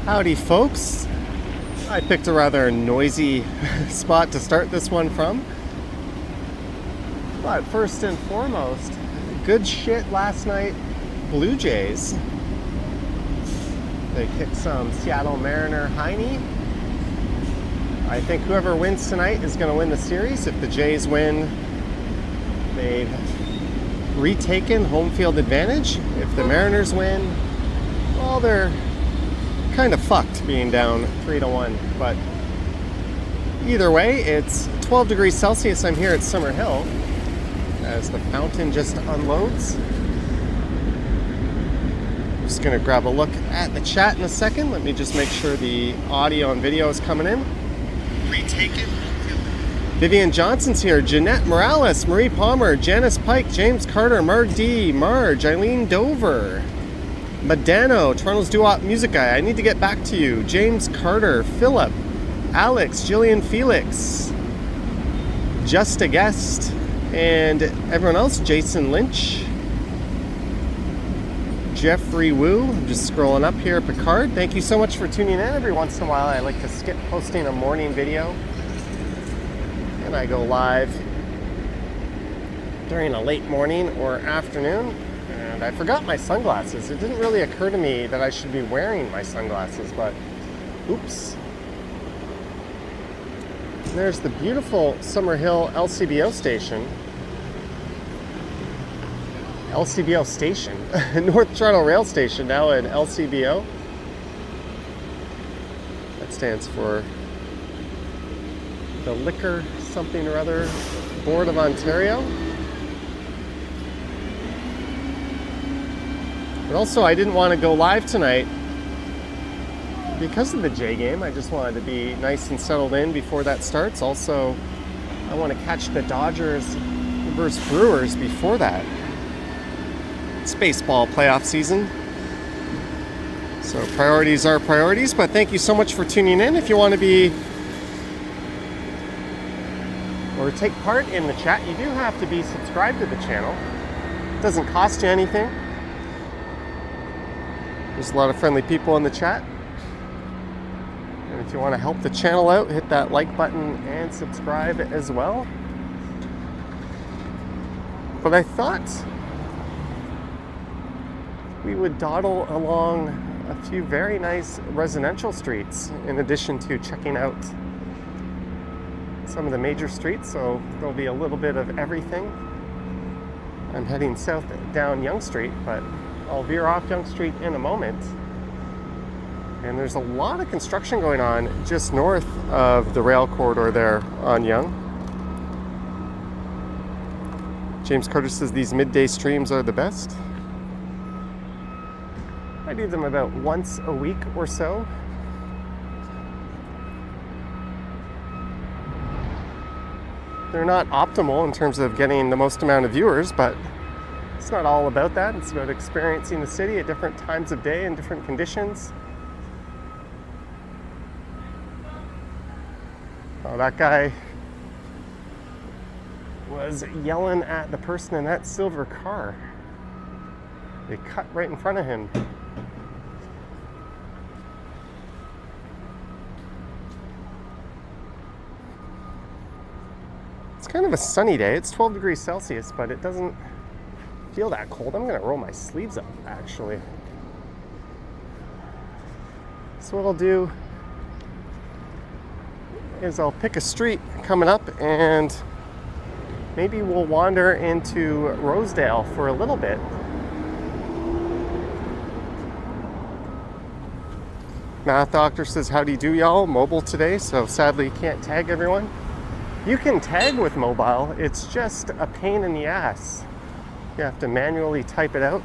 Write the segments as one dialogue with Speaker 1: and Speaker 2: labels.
Speaker 1: Howdy folks, I picked a rather noisy spot to start this one from, but first and foremost, good shit last night, Blue Jays. They kicked some Seattle Mariner Heine. I think whoever wins tonight is going to win the series. If the Jays win, they've retaken home field advantage. If the Mariners win, well, they're kind of fucked being down 3-1. But either way, it's 12 degrees Celsius. I'm here at Summer Hill as the fountain just unloads. I'm just going to grab a look at the chat in a second. Let me just make sure the audio and video is coming in. Retaken. Vivian Johnson's here, Jeanette Morales, Marie Palmer, Janice Pike, James Carter, Marg D, Marge, Eileen Dover, Madano, Toronto's doo-wop music guy, I need to get back to you, James Carter, Philip, Alex, Jillian Felix, Just a Guest, and everyone else, Jason Lynch, Jeffrey Wu. I'm just scrolling up here, Picard. Thank you so much for tuning in. Every once in a while I like to skip posting a morning video and I go live during a late morning or afternoon. And I forgot my sunglasses. It didn't really occur to me that I should be wearing my sunglasses, but oops. And there's the beautiful Summer Hill LCBO station. LCBO station, North Toronto Rail Station, now in LCBO. That stands for the Liquor something or other Board of Ontario. But also, I didn't want to go live tonight because of the J game. I just wanted to be nice and settled in before that starts. Also, I want to catch the Dodgers versus Brewers before that. It's baseball playoff season. So priorities are priorities, but thank you so much for tuning in. If you want to be or take part in the chat, you do have to be subscribed to the channel. It doesn't cost you anything. There's a lot of friendly people in the chat. And if you want to help the channel out, hit that like button and subscribe as well. But I thought we would dawdle along a few very nice residential streets in addition to checking out some of the major streets, so there'll be a little bit of everything. I'm heading south down Yonge Street, but I'll veer off Yonge Street in a moment. And there's a lot of construction going on just north of the rail corridor there on Yonge. James Carter says these midday streams are the best. I do them about once a week or so. They're not optimal in terms of getting the most amount of viewers, but it's not all about that. It's about experiencing the city at different times of day and different conditions. Oh, that guy was yelling at the person in that silver car. They cut right in front of him. It's kind of a sunny day. It's 12 degrees Celsius, but it doesn't feel that cold. I'm going to roll my sleeves up, actually. So what I'll do is I'll pick a street coming up and maybe we'll wander into Rosedale for a little bit. Math Doctor says, how do you do, y'all? Mobile today, so sadly can't tag everyone. You can tag with mobile, it's just a pain in the ass. You have to manually type it out,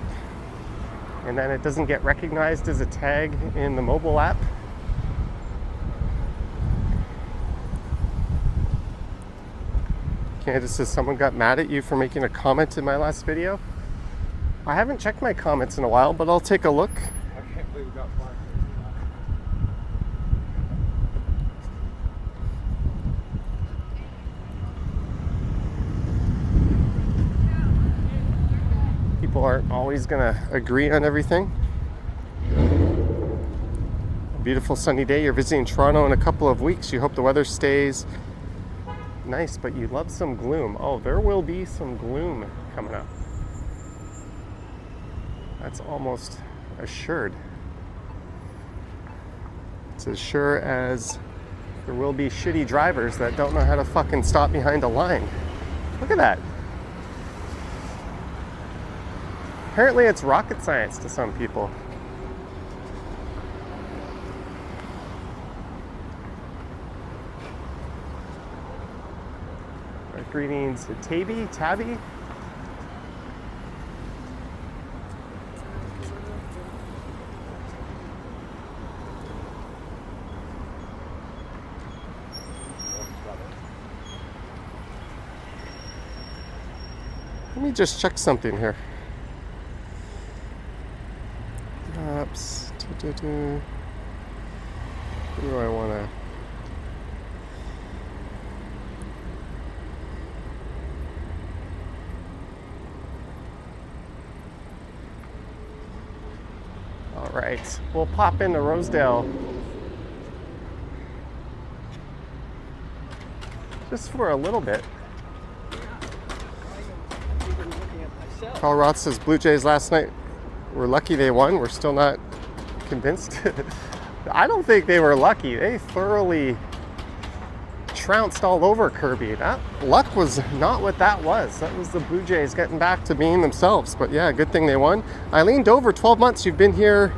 Speaker 1: and then it doesn't get recognized as a tag in the mobile app. Candace says, someone got mad at you for making a comment in my last video. I haven't checked my comments in a while, but I'll take a look.
Speaker 2: I can't believe we got 5.
Speaker 1: People aren't always going to agree on everything. Beautiful sunny day. You're visiting Toronto in a couple of weeks. You hope the weather stays nice, but you love some gloom. Oh, there will be some gloom coming up. That's almost assured. It's as sure as there will be shitty drivers that don't know how to fucking stop behind a line. Look at that. Apparently it's rocket science to some people. Our greetings to Tabby. Let me just check something here. Oops. Who do I want to... All right, we'll pop into Rosedale just for a little bit. Carl Roth says Blue Jays last night were lucky they won. We're still not convinced. I don't think they were lucky. They thoroughly trounced all over Kirby. That luck was not what that was. That was the Blue Jays getting back to being themselves. But yeah, good thing they won. Eileen Dover, 12 months. You've been here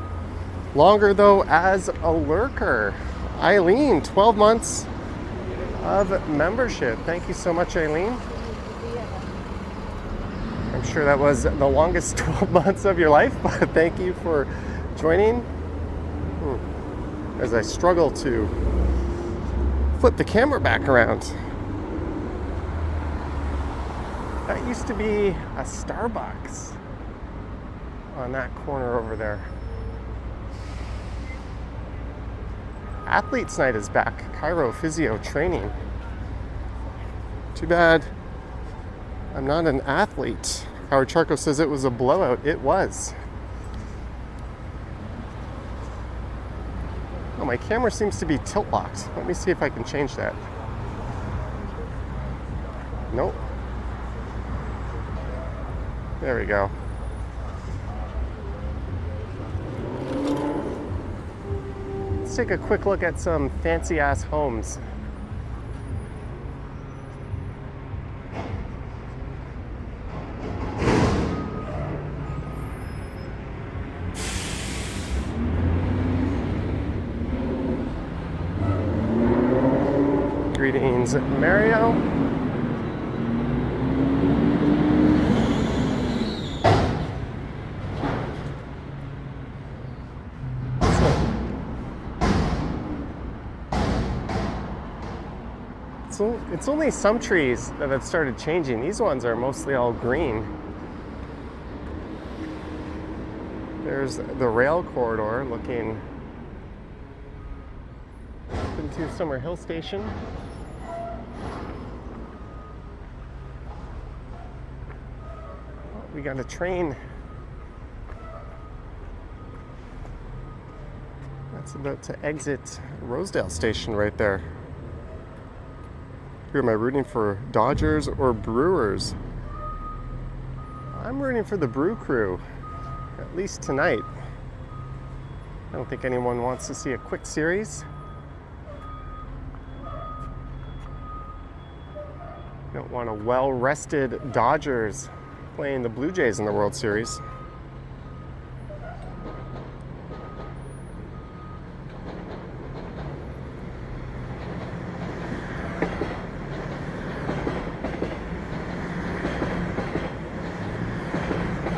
Speaker 1: longer though as a lurker. Eileen, 12 months of membership. Thank you so much, Eileen. I'm sure that was the longest 12 months of your life, but thank you for joining. As I struggle to flip the camera back around. That used to be a Starbucks on that corner over there. Athletes Night is back. Chiro physio training. Too bad I'm not an athlete. Howard Charco says it was a blowout. It was. Oh, my camera seems to be tilt locked. Let me see if I can change that. Nope. There we go. Let's take a quick look at some fancy ass homes. Greetings, Mario. So it's only some trees that have started changing. These ones are mostly all green. There's the rail corridor looking up into Summer Hill Station. We got a train that's about to exit Rosedale Station right there. Who am I rooting for, Dodgers or Brewers? I'm rooting for the Brew Crew, at least tonight. I don't think anyone wants to see a quick series. Don't want a well-rested Dodgers playing the Blue Jays in the World Series.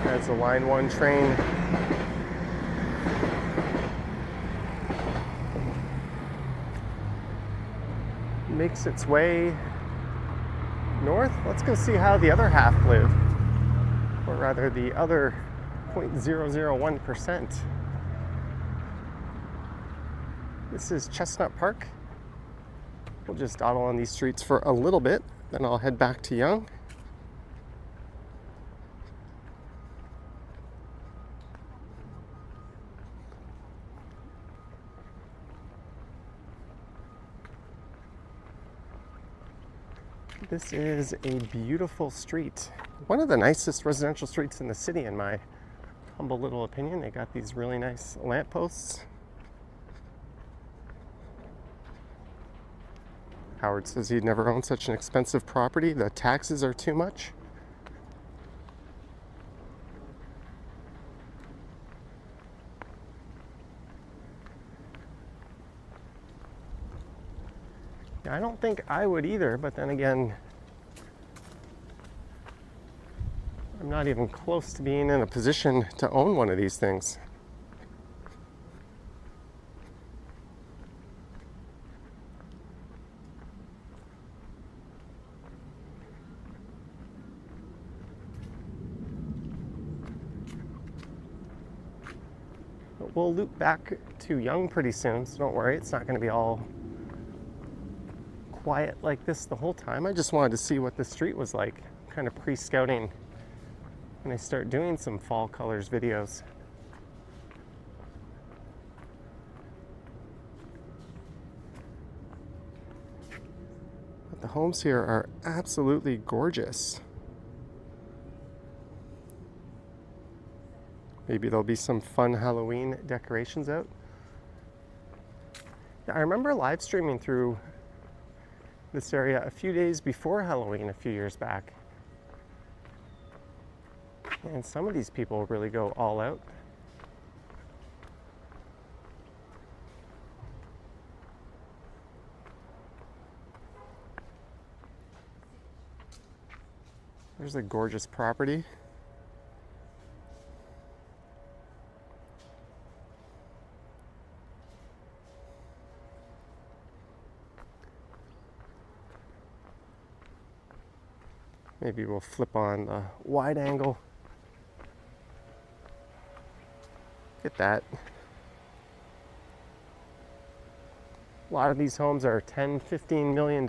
Speaker 1: That's a Line 1 train. Makes its way north. Let's go see how the other half live. Or rather, the other 0.001%. This is Chestnut Park. We'll just dawdle on these streets for a little bit, then I'll head back to Yonge. This is a beautiful street. One of the nicest residential streets in the city, in my humble little opinion. They got these really nice lampposts. Howard says he'd never owned such an expensive property. The taxes are too much. I don't think I would either, but then again, I'm not even close to being in a position to own one of these things. But we'll loop back to Yonge pretty soon, so don't worry, it's not going to be all quiet like this the whole time. I just wanted to see what the street was like, kind of pre-scouting when I start doing some fall colors videos. But the homes here are absolutely gorgeous. Maybe there'll be some fun Halloween decorations out. Yeah, I remember live streaming through this area a few days before Halloween a few years back. And some of these people really go all out. There's a gorgeous property. Maybe we'll flip on the wide angle. Get that. A lot of these homes are $10, $15 million.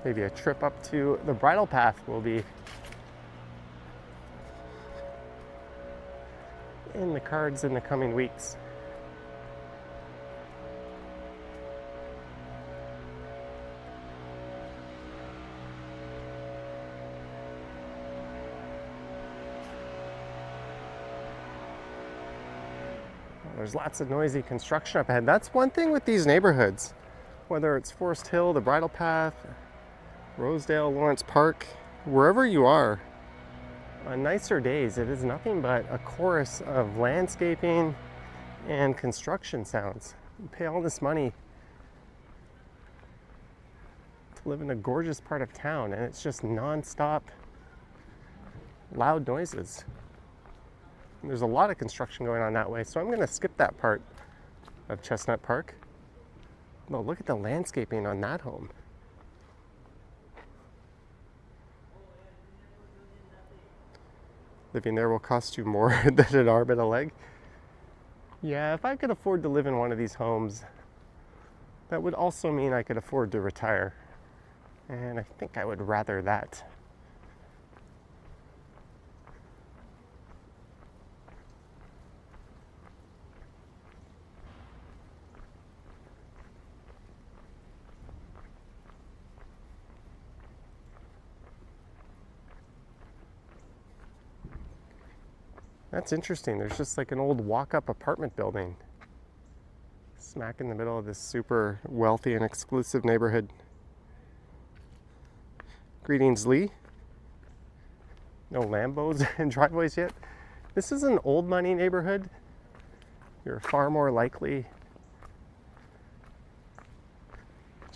Speaker 1: Maybe a trip up to the bridle path will be in the cards in the coming weeks. There's lots of noisy construction up ahead. That's one thing with these neighborhoods, whether it's Forest Hill, the bridle path, Rosedale, Lawrence Park, wherever you are, on nicer days, it is nothing but a chorus of landscaping and construction sounds. You pay all this money to live in a gorgeous part of town, and it's just non-stop loud noises. And there's a lot of construction going on that way, so I'm going to skip that part of Chestnut Park. Well, look at the landscaping on that home. Living there will cost you more than an arm and a leg. Yeah, if I could afford to live in one of these homes, that would also mean I could afford to retire. And I think I would rather that. That's interesting. There's just like an old walk-up apartment building smack in the middle of this super wealthy and exclusive neighborhood. Greetings, Lee. No Lambos and driveways yet. This is an old money neighborhood. You're far more likely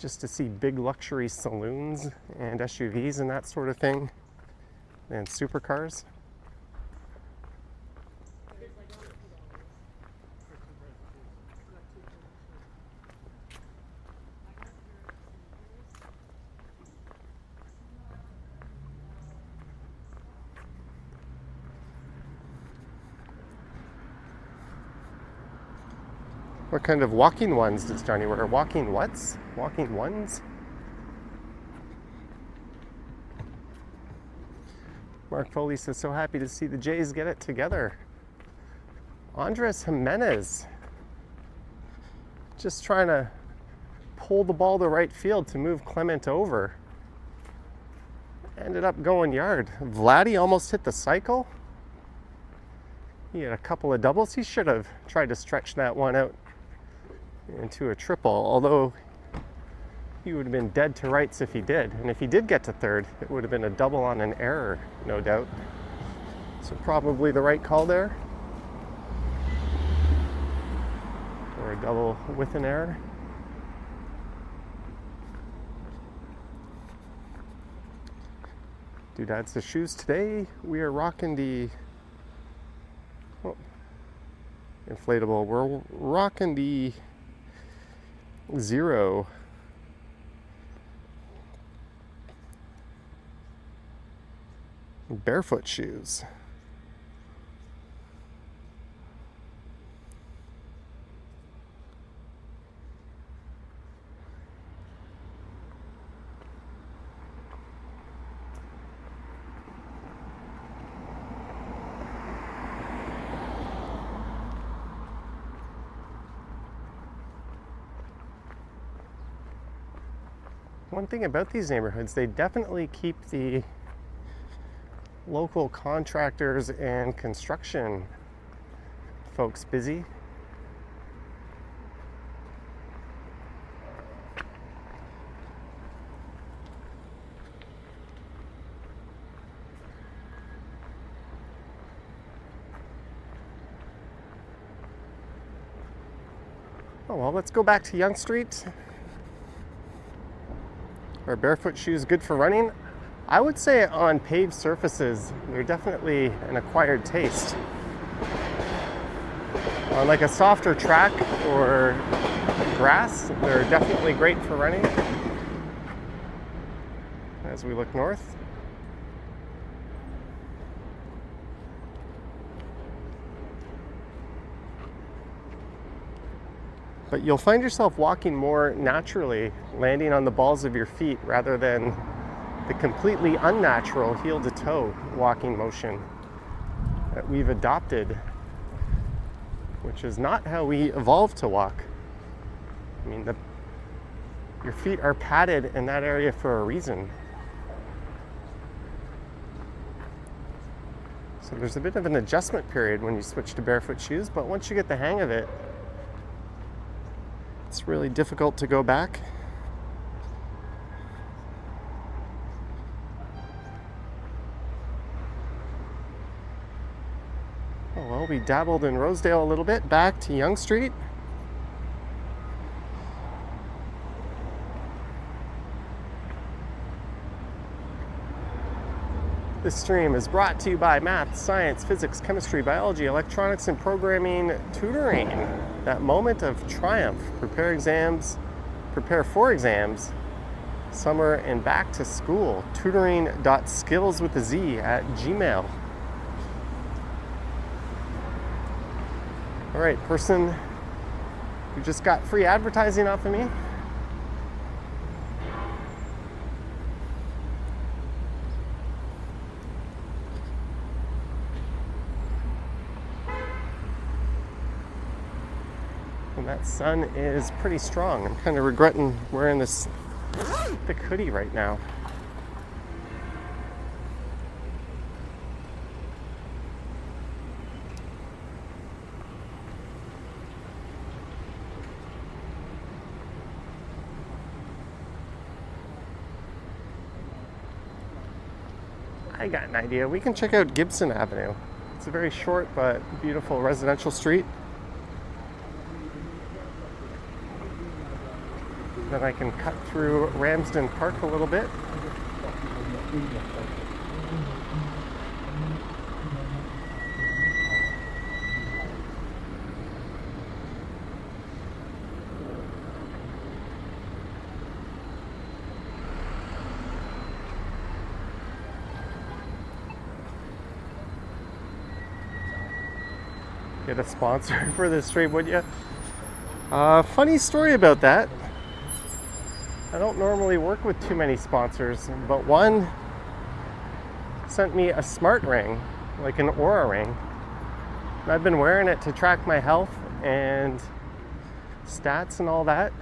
Speaker 1: just to see big luxury saloons and SUVs and that sort of thing than supercars. What kind of walking ones does Johnny wear? Walking whats? Walking ones? Mark Foley says, so happy to see the Jays get it together. Andres Jimenez just trying to pull the ball to right field to move Clement over. Ended up going yard. Vladdy almost hit the cycle. He had a couple of doubles. He should have tried to stretch that one out into a triple, although he would have been dead to rights if he did. And if he did get to third, it would have been a double on an error, no doubt. So probably the right call there. Or a double with an error. Doodads the shoes. Today we are rocking the inflatable. We're rocking the Zero barefoot shoes. One thing about these neighborhoods, they definitely keep the local contractors and construction folks busy. Oh well, let's go back to Yonge Street. Are barefoot shoes good for running? I would say on paved surfaces, they're definitely an acquired taste. On like a softer track or grass, they're definitely great for running. As we look north. But you'll find yourself walking more naturally, landing on the balls of your feet rather than the completely unnatural heel-to-toe walking motion that we've adopted, which is not how we evolved to walk. I mean, your feet are padded in that area for a reason. So there's a bit of an adjustment period when you switch to barefoot shoes, but once you get the hang of it, it's really difficult to go back. Oh well, we dabbled in Rosedale a little bit, back to Yonge Street. This stream is brought to you by math, science, physics, chemistry, biology, electronics, and programming tutoring. That moment of triumph. Prepare for exams, summer and back to school. tutoring.skills@gmail.com. All right, person who just got free advertising off of me. That sun is pretty strong. I'm kind of regretting wearing this thick hoodie right now. I got an idea. We can check out Gibson Avenue. It's a very short but beautiful residential street. Then I can cut through Ramsden Park a little bit. Get a sponsor for this stream, would you? Funny story about that. I don't normally work with too many sponsors, but one sent me a smart ring, like an Aura ring. And I've been wearing it to track my health and stats and all that.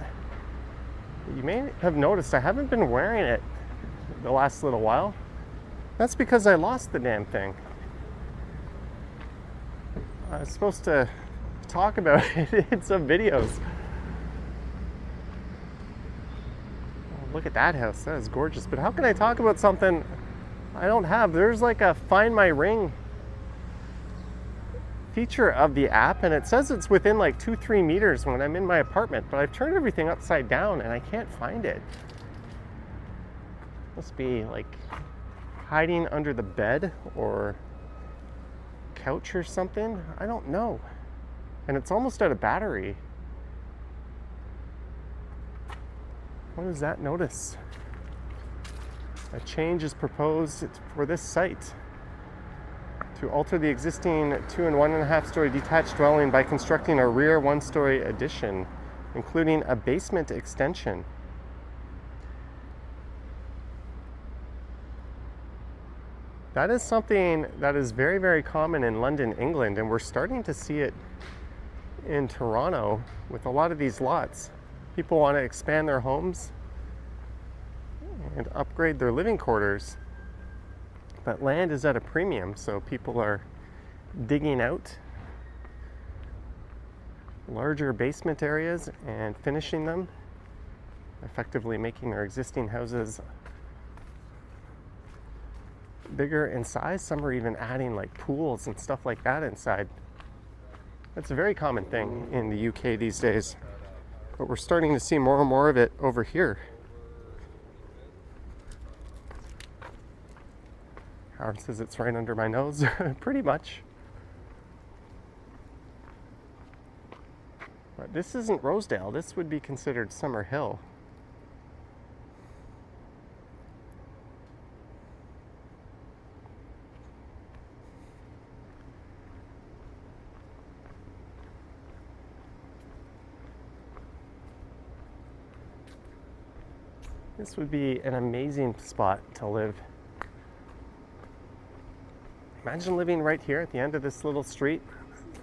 Speaker 1: You may have noticed I haven't been wearing it the last little while. That's because I lost the damn thing. I was supposed to talk about it in some videos. Oh, look at that house, that is gorgeous. But how can I talk about something I don't have? There's like a Find My Ring feature of the app, and it says it's within like 2-3 meters when I'm in my apartment, but I've turned everything upside down and I can't find it. Must be like hiding under the bed or couch or something. I don't know. And it's almost out of battery. What is that notice? A change is proposed for this site to alter the existing 2 and 1.5 story detached dwelling by constructing a rear 1-story addition, including a basement extension. That is something that is very, very common in London, England, and we're starting to see it in Toronto with a lot of these lots. People want to expand their homes and upgrade their living quarters, but land is at a premium, so people are digging out larger basement areas and finishing them, effectively making their existing houses bigger in size. Some are even adding like pools and stuff like that inside. That's a very common thing in the UK these days, but we're starting to see more and more of it over here. Howard says it's right under my nose. Pretty much. But this isn't Rosedale. This would be considered Summer Hill. This would be an amazing spot to live. Imagine living right here at the end of this little street.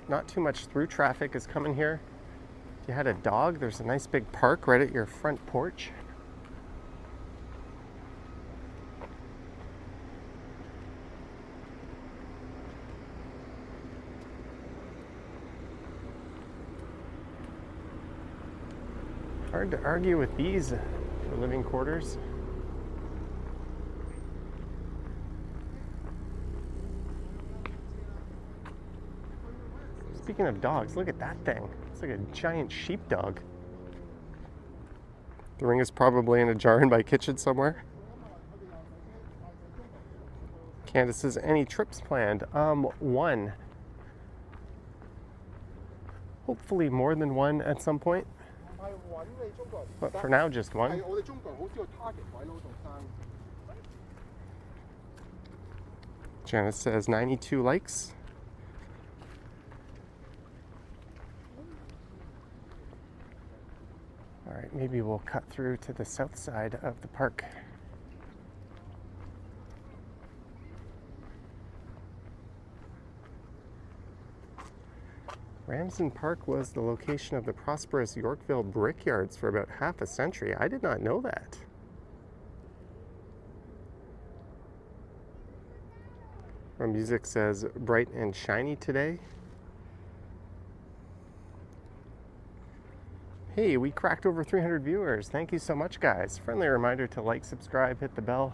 Speaker 1: Not too much through traffic is coming here. If you had a dog, there's a nice big park right at your front porch. Hard to argue with these for living quarters. Speaking of dogs, look at that thing. It's like a giant sheepdog. The ring is probably in a jar in my kitchen somewhere. Candace says, any trips planned? One. Hopefully more than one at some point. But for now, just one. Janice says 92 likes. All right, maybe we'll cut through to the south side of the park. Ramsden Park was the location of the prosperous Yorkville brickyards for about half a century. I did not know that. Our music says bright and shiny today. Hey, we cracked over 300 viewers. Thank you so much, guys. Friendly reminder to like, subscribe, hit the bell,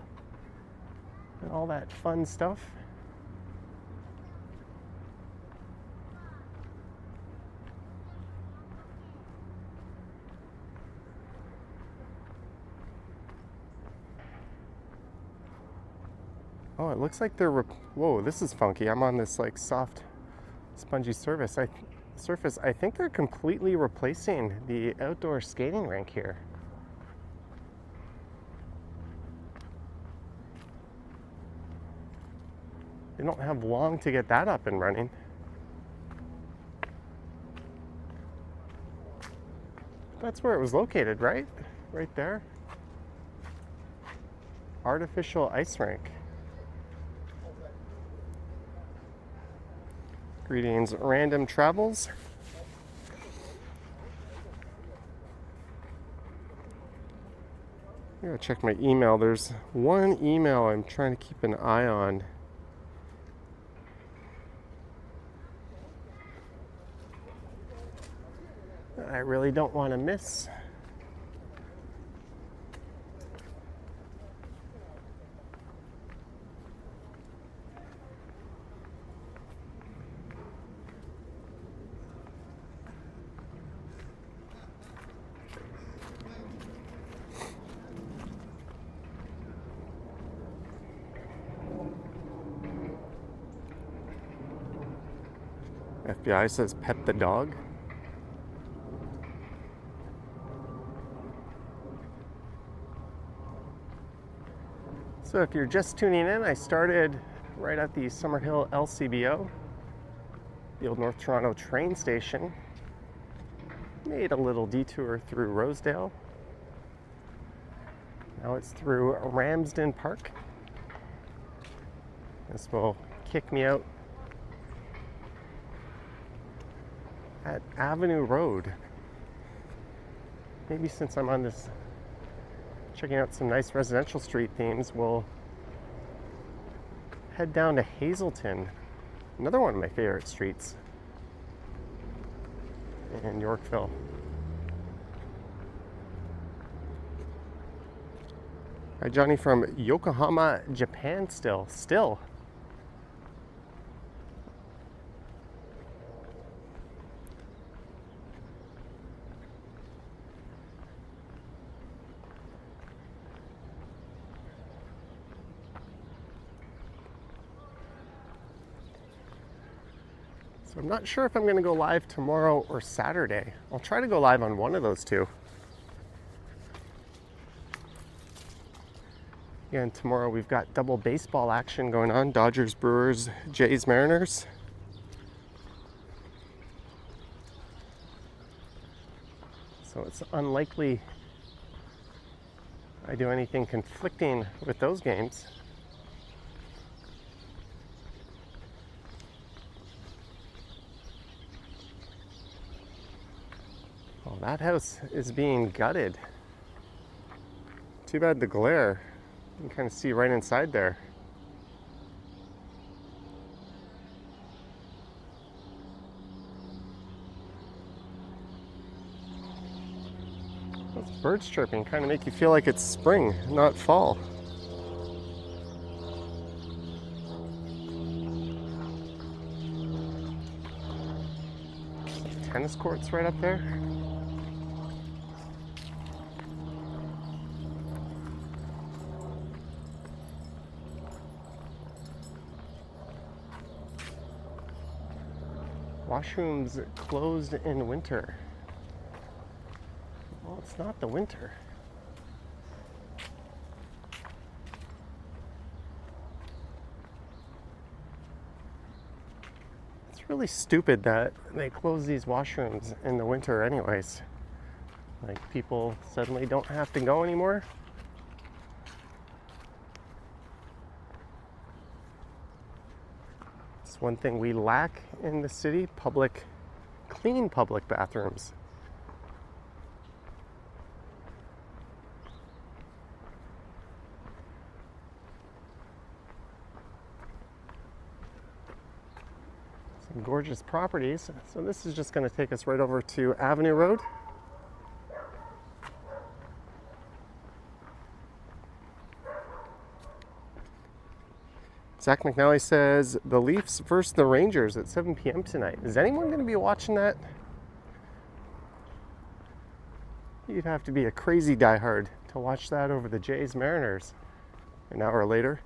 Speaker 1: and all that fun stuff. Oh, it looks like they're, whoa, this is funky. I'm on this like soft, spongy surface. I think they're completely replacing the outdoor skating rink here. They don't have long to get that up and running. That's where it was located, right? Right there. Artificial ice rink. Greetings, random travels. I gotta check my email. There's one email I'm trying to keep an eye on. I really don't want to miss. FBI says pet the dog. So if you're just tuning in, I started right at the Summerhill LCBO, the old North Toronto train station. Made a little detour through Rosedale. Now it's through Ramsden Park. This will kick me out at Avenue Road. Maybe since I'm on this, checking out some nice residential street themes, we'll head down to Hazelton, another one of my favorite streets in Yorkville. Hi, Johnny from Yokohama, Japan still. So I'm not sure if I'm going to go live tomorrow or Saturday. I'll try to go live on one of those two. Again, tomorrow we've got double baseball action going on. Dodgers, Brewers, Jays, Mariners. So it's unlikely I do anything conflicting with those games. Well, that house is being gutted. Too bad the glare. You can kind of see right inside there. Those birds chirping kind of make you feel like it's spring, not fall. Tennis courts right up there. Washrooms closed in winter. Well, it's not the winter. It's really stupid that they close these washrooms in the winter anyways. Like, people suddenly don't have to go anymore. It's one thing we lack in the city, clean public bathrooms. Some gorgeous properties. So this is just going to take us right over to Avenue Road. Zach McNally says the Leafs versus the Rangers at 7 p.m. tonight. Is anyone going to be watching that? You'd have to be a crazy diehard to watch that over the Jays Mariners an hour later.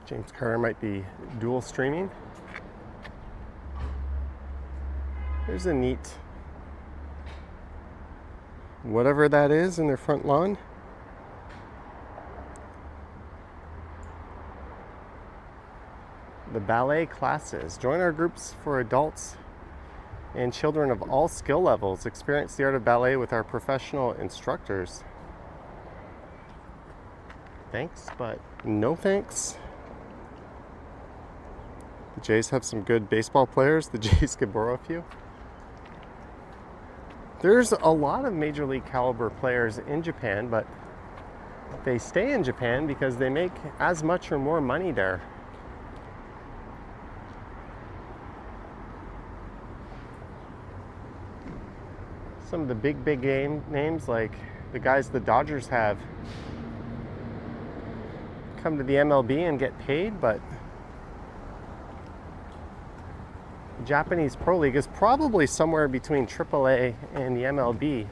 Speaker 1: James Carter might be dual streaming. There's a neat whatever that is in their front lawn. The ballet classes. Join our groups for adults and children of all skill levels. Experience the art of ballet with our professional instructors. Thanks, but no thanks. The Jays have some good baseball players. The Jays could borrow a few. There's a lot of major league caliber players in Japan, but they stay in Japan because they make as much or more money there. Some of the big names, like the guys the Dodgers have, come to the MLB and get paid, but the Japanese Pro League is probably somewhere between AAA and the MLB,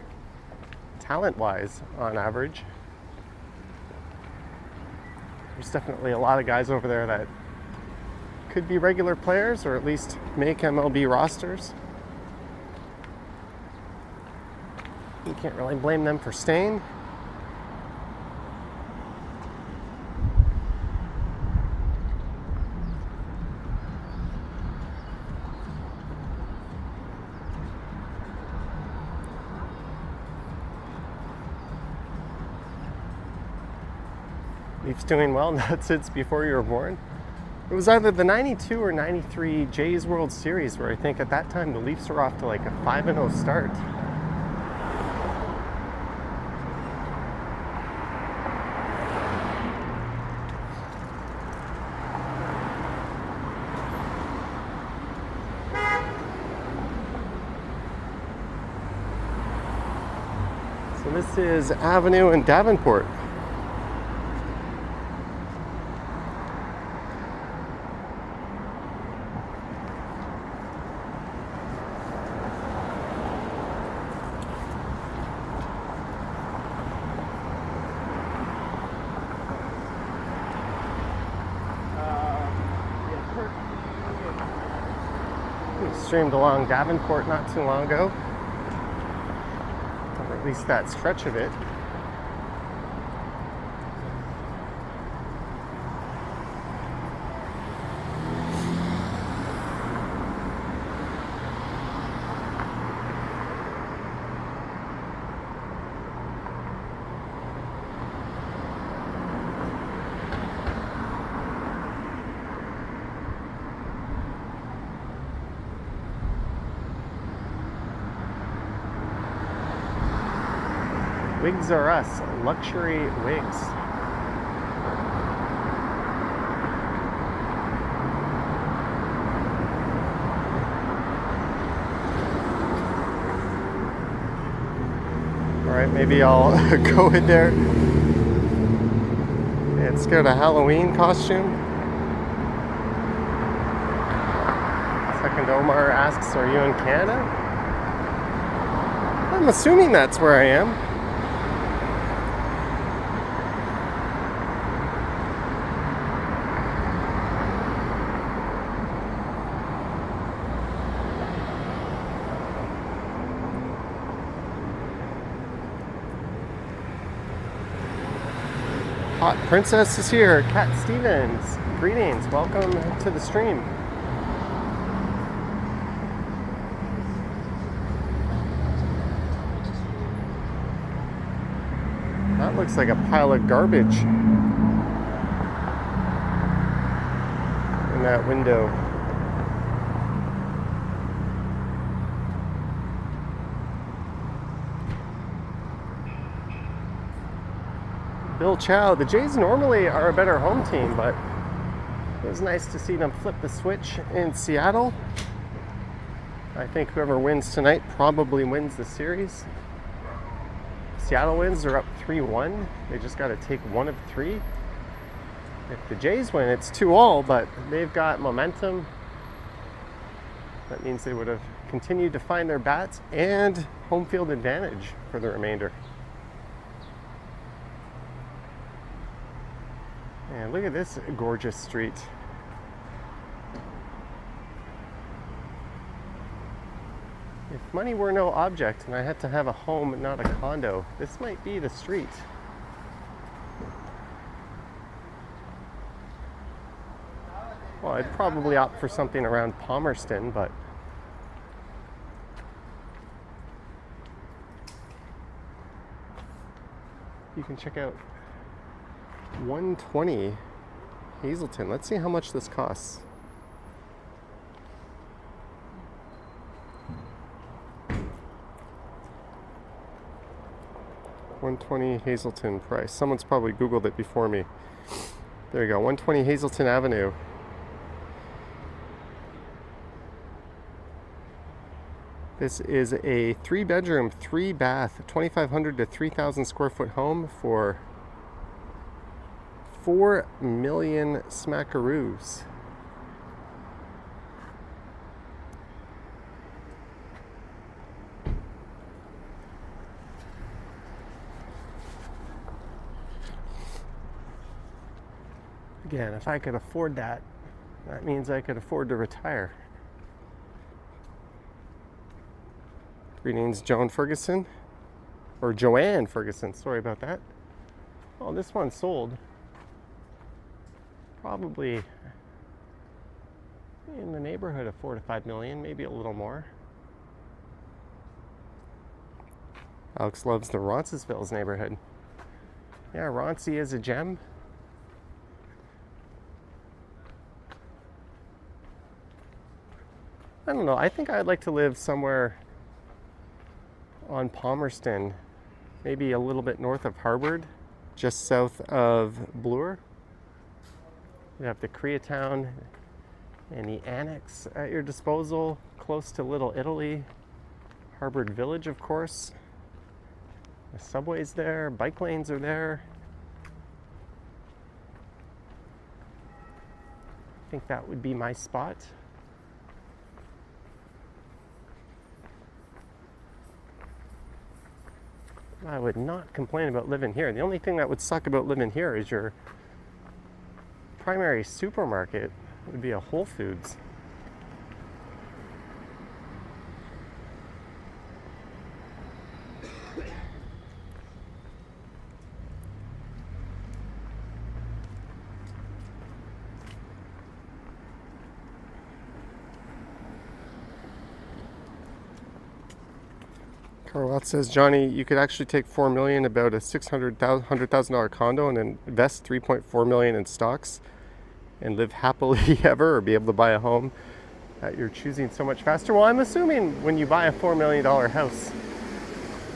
Speaker 1: talent-wise, on average. There's definitely a lot of guys over there that could be regular players or at least make MLB rosters. You can't really blame them for staying. Leafs doing well, not since before you were born. It was either the 92 or 93 Jays World Series where I think at that time the Leafs were off to like a 5-0 start. So this is Avenue in Davenport. Streamed along Davenport not too long ago, or at least that stretch of it. Wigs are us, luxury wigs. All right, maybe I'll go in there and get a Halloween costume. Second Omar asks, are you in Canada? I'm assuming that's where I am. Hot Princess is here. Kat Stevens, greetings. Welcome to the stream. That looks like a pile of garbage in that window. Bill Chow, the Jays normally are a better home team, but it was nice to see them flip the switch in Seattle. I think whoever wins tonight probably wins the series. Seattle wins, they're up 3-1. They just got to take one of three. If the Jays win, it's 2-2, but they've got momentum. That means they would have continued to find their bats and home field advantage for the remainder. And And look at this gorgeous street. If money were no object and I had to have a home, not a condo, this might be the street. Well, I'd probably opt for something around Palmerston, but you can check out 120 Hazelton. Let's see how much this costs. $120 Hazelton price. Someone's probably Googled it before me. There you go, 120 Hazelton Avenue. This is a 3-bedroom, 3-bath, 2,500 to 3,000 square foot home for 4 million smackaroos. Again, if I could afford that, that means I could afford to retire. Greetings, Joan Ferguson, or Joanne Ferguson, sorry about that. Oh, this one sold probably in the neighborhood of 4 to 5 million, maybe a little more. Alex loves the Roncesvalles neighborhood. Yeah, Roncy is a gem. I don't know, I think I'd like to live somewhere on Palmerston, maybe a little bit north of Harvard, just south of Bloor. You have the Koreatown and the Annex at your disposal, close to Little Italy, Harvard Village, of course. The subway's there, bike lanes are there. I think that would be my spot. I would not complain about living here. The only thing that would suck about living here is your primary supermarket would be a Whole Foods. Carlott says, Johnny, you could actually take $4 million, about a $100,000 condo, and invest $3.4 million in stocks and live happily ever, or be able to buy a home at your choosing so much faster. Well, I'm assuming when you buy a $4 million house,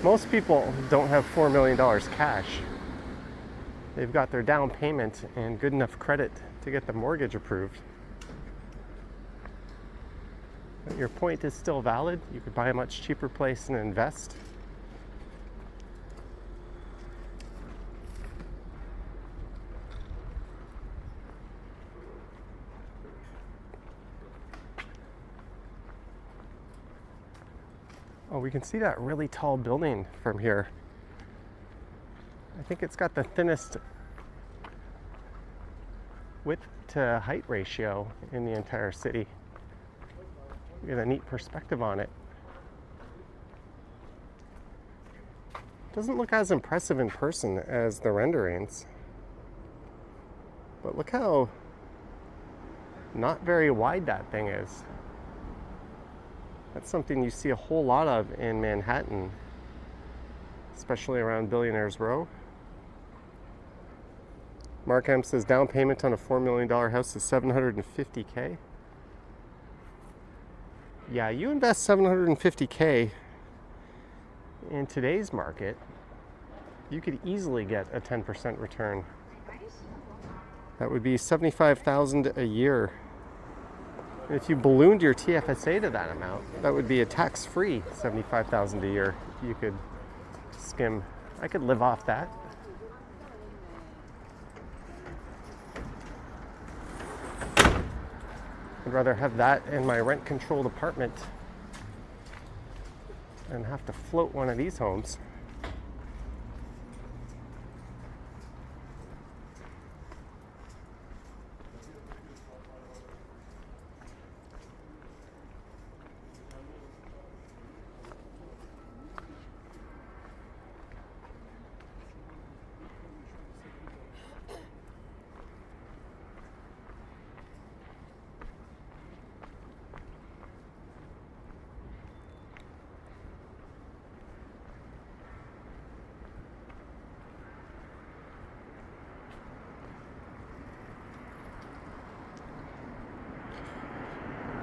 Speaker 1: most people don't have $4 million cash. They've got their down payment and good enough credit to get the mortgage approved. But your point is still valid. You could buy a much cheaper place and invest. Oh, we can see that really tall building from here. I think it's got the thinnest width to height ratio in the entire city. Get a neat perspective on it. Doesn't look as impressive in person as the renderings. But look how not very wide that thing is. That's something you see a whole lot of in Manhattan, especially around Billionaires Row. Mark M says down payment on a $4 million house is $750K. Yeah, you invest $750K in today's market, you could easily get a 10% return. That would be $75,000 a year. If you ballooned your TFSA to that amount, that would be a tax-free $75,000 a year. You could skim. I could live off that. I'd rather have that in my rent-controlled apartment than have to float one of these homes.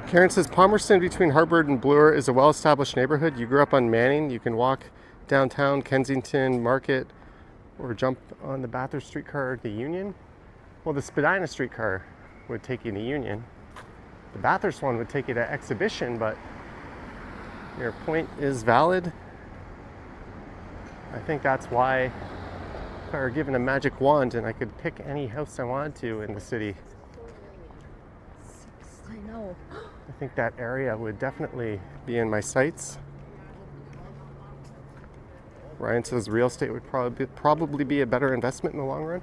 Speaker 1: Karen says Palmerston between Harvard and Bloor is a well-established neighborhood. You grew up on Manning. You can walk downtown Kensington Market or jump on the Bathurst streetcar to Union. Well, the Spadina streetcar would take you to Union. The Bathurst one would take you to Exhibition, but your point is valid. I think that's why if I were given a magic wand and I could pick any house I wanted to in the city,
Speaker 2: I know.
Speaker 1: I think that area would definitely be in my sights. Ryan says real estate would probably be a better investment in the long run.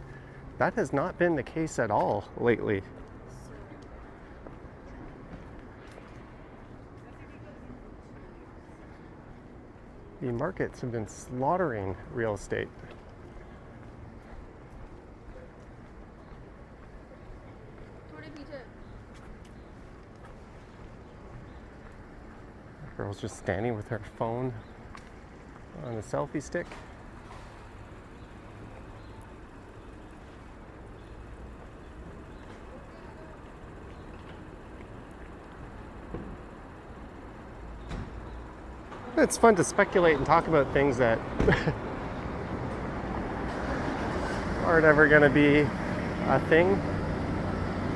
Speaker 1: That has not been the case at all lately. The markets have been slaughtering real estate. Girl's just standing with her phone on a selfie stick. It's fun to speculate and talk about things that aren't ever going to be a thing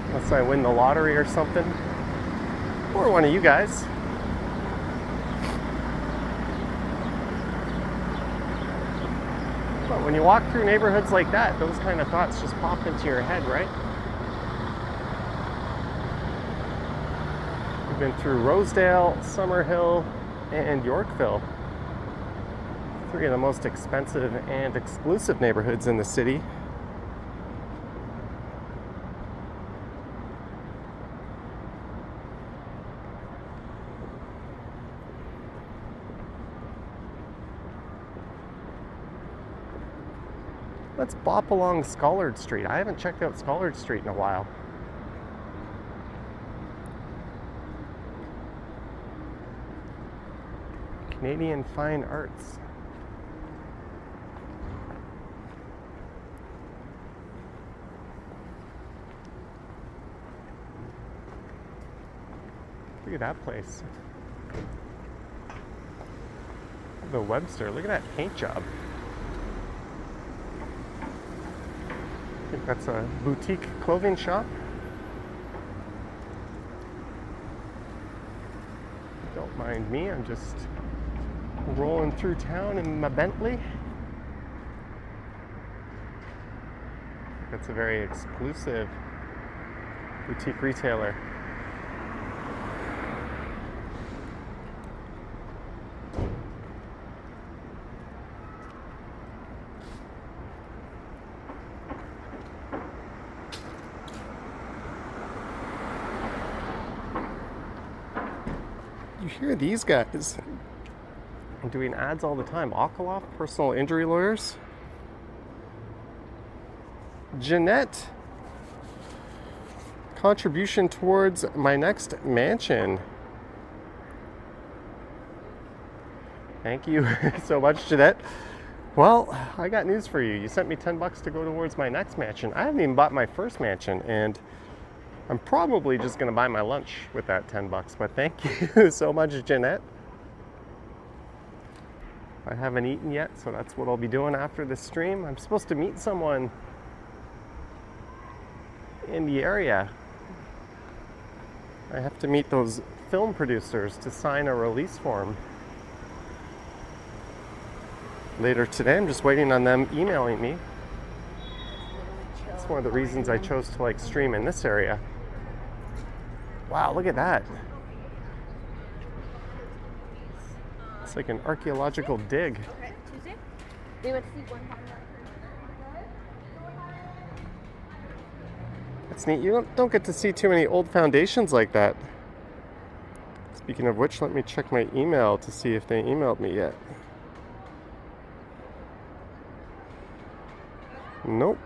Speaker 1: unless I win the lottery or something, or one of you guys. But when you walk through neighborhoods like that, those kind of thoughts just pop into your head, right? We've been through Rosedale, Summerhill, and Yorkville. Three of the most expensive and exclusive neighborhoods in the city. Let's bop along Schollard Street. I haven't checked out Schollard Street in a while. Canadian Fine Arts. Look at that place. The Webster, look at that paint job. I think that's a boutique clothing shop. Don't mind me, I'm just rolling through town in my Bentley. That's a very exclusive boutique retailer. You hear these guys doing ads all the time. Okolov, personal injury lawyers. Jeanette, contribution towards my next mansion. Thank you so much, Jeanette. Well, I got news for you. You sent me $10 to go towards my next mansion. I haven't even bought my first mansion, and I'm probably just going to buy my lunch with that $10, but thank you so much, Jeanette. I haven't eaten yet, so that's what I'll be doing after this stream. I'm supposed to meet someone in the area. I have to meet those film producers to sign a release form later today. I'm just waiting on them emailing me. That's one of the reasons I chose to stream in this area. Wow, look at that. It's like an archaeological dig. That's neat. You don't get to see too many old foundations like that. Speaking of which, let me check my email to see if they emailed me yet. Nope.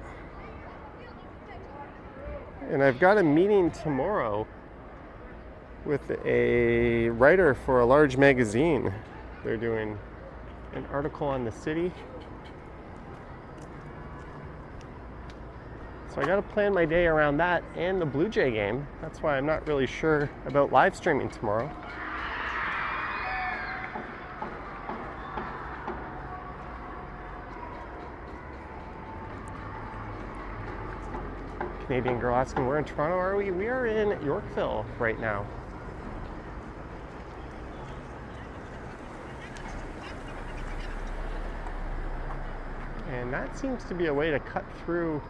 Speaker 1: And I've got a meeting tomorrow with a writer for a large magazine. They're doing an article on the city. So I got to plan my day around that and the Blue Jay game. That's why I'm not really sure about live streaming tomorrow. Canadian girl asking, where in Toronto are we? We are in Yorkville right now. And that seems to be a way to cut through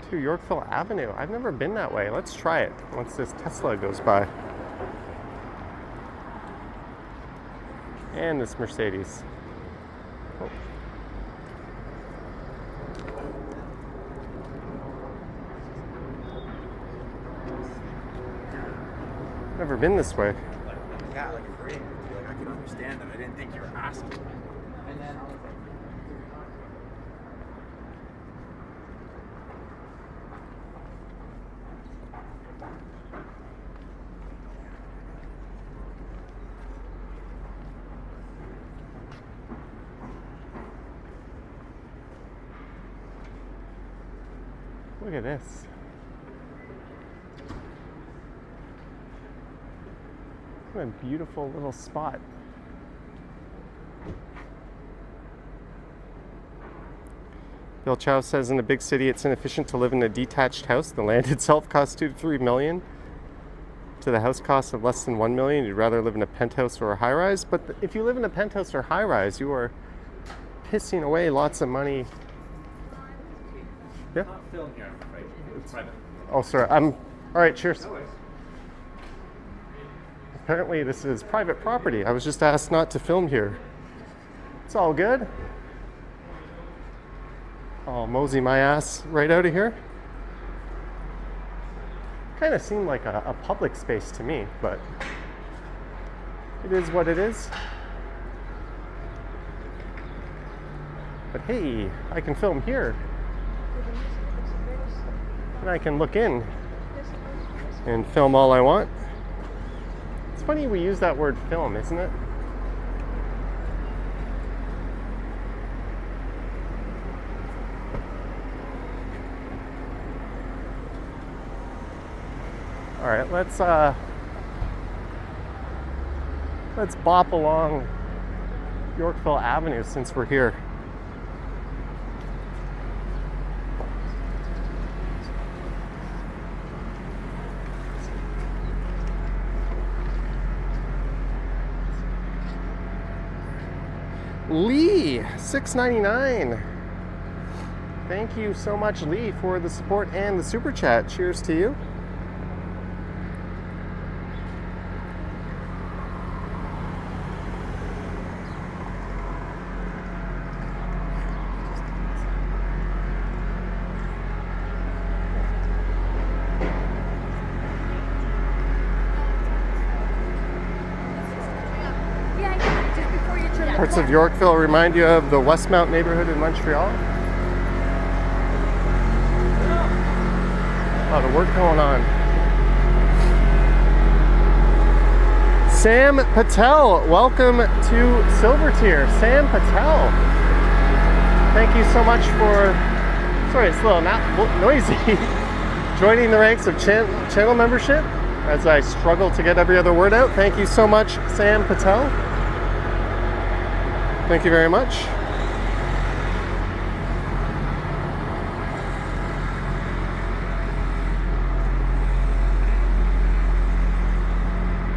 Speaker 1: to Yorkville Avenue. I've never been that way. Let's try it once this Tesla goes by. And this Mercedes. Oh. Never been this way.
Speaker 2: Yeah, like a dream. Like I could understand that. I didn't think you were asking. And then I was like,
Speaker 1: look at this. What a beautiful little spot. Bill Chow says in a big city it's inefficient to live in a detached house. The land itself costs $2 to $3 million. To the house cost of less than $1 million, you'd rather live in a penthouse or a high rise. But if you live in a penthouse or high rise, you are pissing away lots of money. Yeah?
Speaker 2: not film here, right? It's private.
Speaker 1: Oh, sorry. All right, cheers. Apparently this is private property. I was just asked not to film here. It's all good. I'll mosey my ass right out of here. Kind of seemed like a public space to me, but it is what it is. But hey, I can film here. And I can look in and film all I want. It's funny we use that word film, isn't it? All right, let's bop along Yorkville Avenue since we're here. Lee, $6.99. Thank you so much, Lee, for the support and the super chat. Cheers to you. Parts of Yorkville remind you of the Westmount neighborhood in Montreal. A lot of work going on. Sam Patel, welcome to Silver Tier. Sam Patel, thank you so much for, sorry, it's a little noisy, joining the ranks of channel membership as I struggle to get every other word out. Thank you so much, Sam Patel. Thank you very much.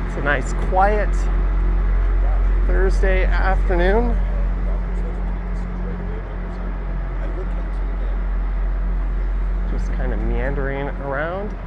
Speaker 1: It's a nice, quiet Thursday afternoon. Just kind of meandering around.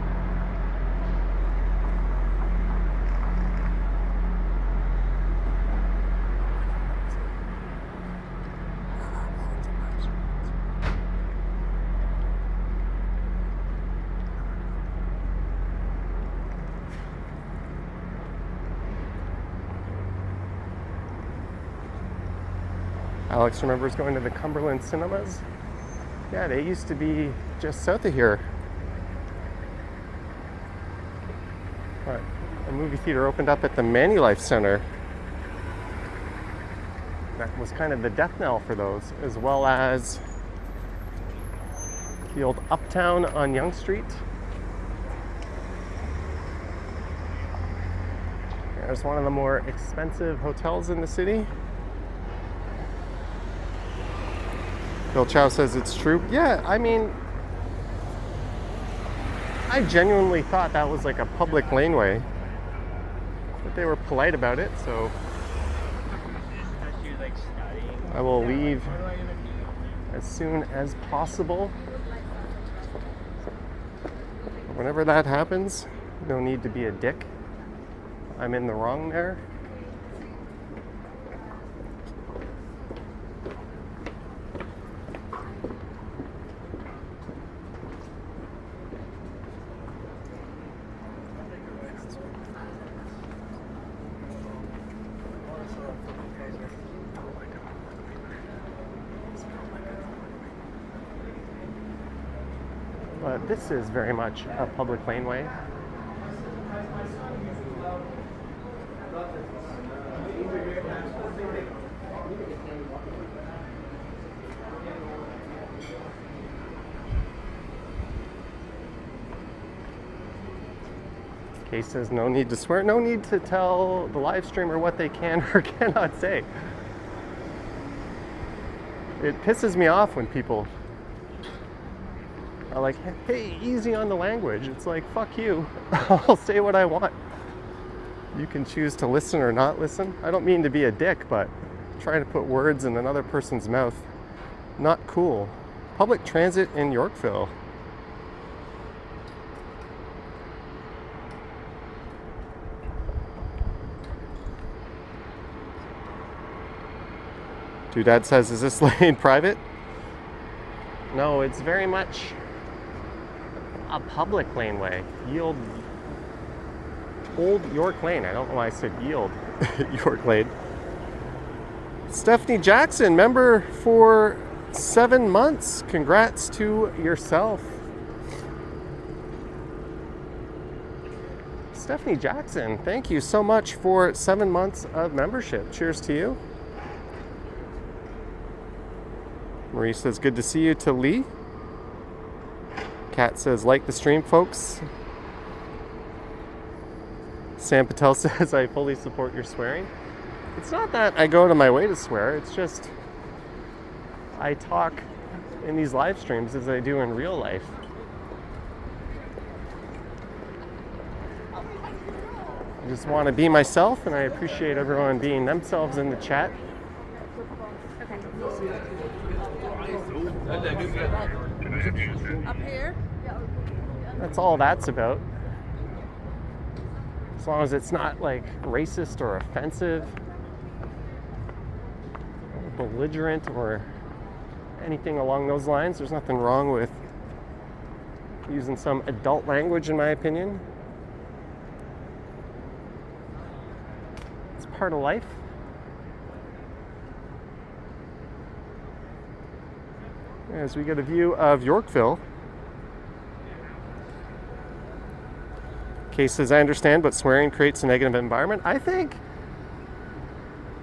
Speaker 1: Alex remembers going to the Cumberland Cinemas. Yeah, they used to be just south of here. But a movie theater opened up at the Manulife Center. That was kind of the death knell for those, as well as the old Uptown on Yonge Street. There's one of the more expensive hotels in the city. Bill Chow says it's true. Yeah, I mean, I genuinely thought that was like a public laneway, but they were polite about it, so I will leave as soon as possible. Whenever that happens, no need to be a dick. I'm in the wrong there. But this is very much a public laneway. Kay says no need to swear, no need to tell the live streamer what they can or cannot say. It pisses me off when people are like, hey, easy on the language. It's like, fuck you. I'll say what I want. You can choose to listen or not listen. I don't mean to be a dick, but trying to put words in another person's mouth, not cool. Public transit in Yorkville. Dad says, is this lane private? No, it's very much a public laneway. Yield. Old York Lane. I don't know why I said yield. York Lane. Stephanie Jackson, member for 7 months. Congrats to yourself. Stephanie Jackson, thank you so much for 7 months of membership. Cheers to you. Marie says, good to see you, to Lee. Kat says, like the stream, folks. Sam Patel says, I fully support your swearing. It's not that I go to my way to swear, it's just I talk in these live streams as I do in real life. I just want to be myself, and I appreciate everyone being themselves in the chat.
Speaker 3: Up here?
Speaker 1: That's all that's about. As long as it's not like racist or offensive, or belligerent, or anything along those lines, there's nothing wrong with using some adult language, in my opinion. It's part of life. As we get a view of Yorkville. Kay says, I understand, but swearing creates a negative environment. I think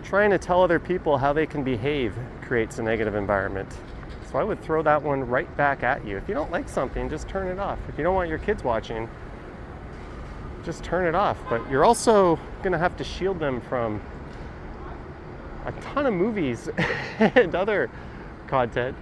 Speaker 1: trying to tell other people how they can behave creates a negative environment. So I would throw that one right back at you. If you don't like something, just turn it off. If you don't want your kids watching, just turn it off. But you're also going to have to shield them from a ton of movies and other content.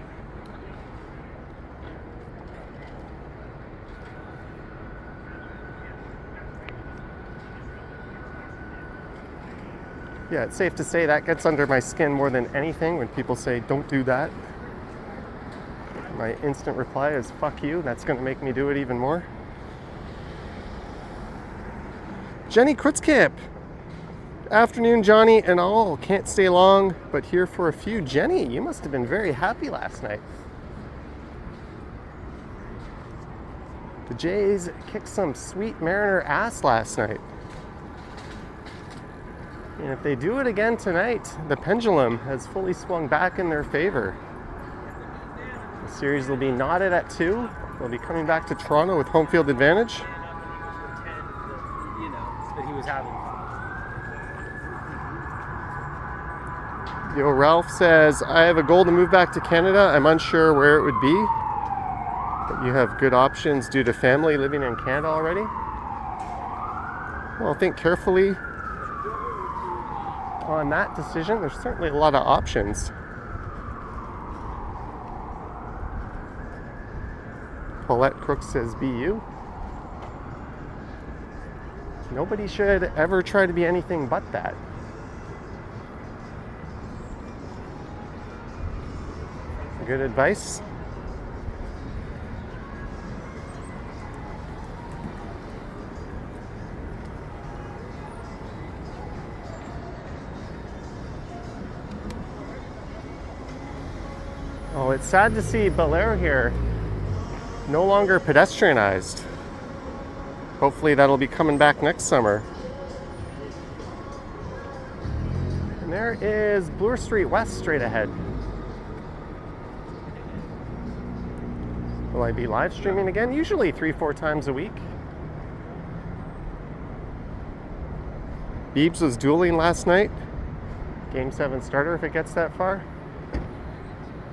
Speaker 1: Yeah, it's safe to say that gets under my skin more than anything when people say, don't do that. My instant reply is, fuck you. That's going to make me do it even more. Jenny Kritzkamp. Afternoon, Johnny and all. Can't stay long, but here for a few. Jenny, you must have been very happy last night. The Jays kicked some sweet Mariner ass last night. And if they do it again tonight, the pendulum has fully swung back in their favor. The series will be knotted at 2. They'll be coming back to Toronto with home field advantage.
Speaker 2: That he was having.
Speaker 1: Yo, Ralph says, I have a goal to move back to Canada. I'm unsure where it would be. But you have good options due to family living in Canada already. Well, think carefully on that decision. There's certainly a lot of options. Paulette Crooks says, be you. Nobody should ever try to be anything but that. Good advice. Oh, it's sad to see Bloor here no longer pedestrianized. Hopefully that'll be coming back next summer. And there is Bloor Street West straight ahead. Will I be live streaming again? Usually 3-4 times a week. Beebs was dueling last night. Game 7 starter if it gets that far.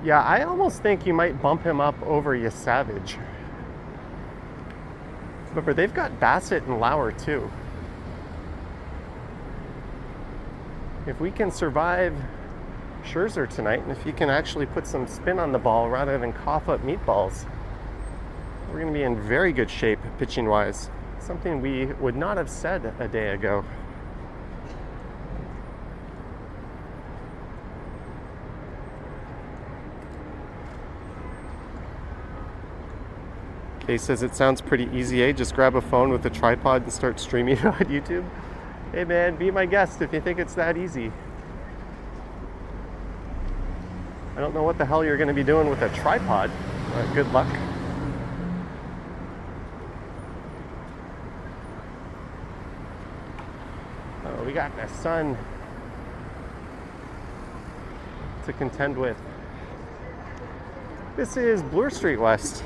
Speaker 1: Yeah, I almost think you might bump him up over Savage. Remember, they've got Bassett and Lauer too. If we can survive Scherzer tonight, and if he can actually put some spin on the ball rather than cough up meatballs, we're going to be in very good shape pitching-wise. Something we would not have said a day ago. Kay says it sounds pretty easy, eh? Just grab a phone with a tripod and start streaming on YouTube. Hey man, be my guest if you think it's that easy. I don't know what the hell you're going to be doing with a tripod. Good luck. Oh, we got the sun to contend with. This is Bloor Street West.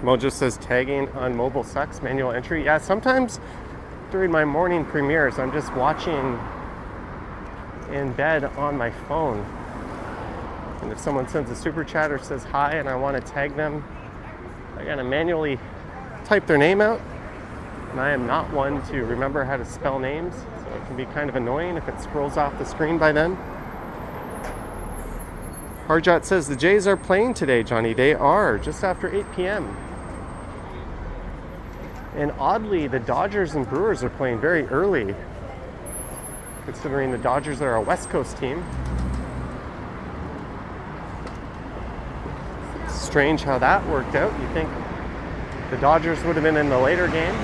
Speaker 1: Mo just says tagging on mobile sucks, manual entry. Yeah, sometimes during my morning premieres, I'm just watching in bed on my phone. And if someone sends a super chat or says hi and I want to tag them, I gotta manually type their name out. And I am not one to remember how to spell names, so it can be kind of annoying if it scrolls off the screen by then. Harjot says the Jays are playing today, Johnny. They are, just after 8 p.m. And oddly, the Dodgers and Brewers are playing very early, considering the Dodgers are a West Coast team. It's strange how that worked out. You think the Dodgers would have been in the later game?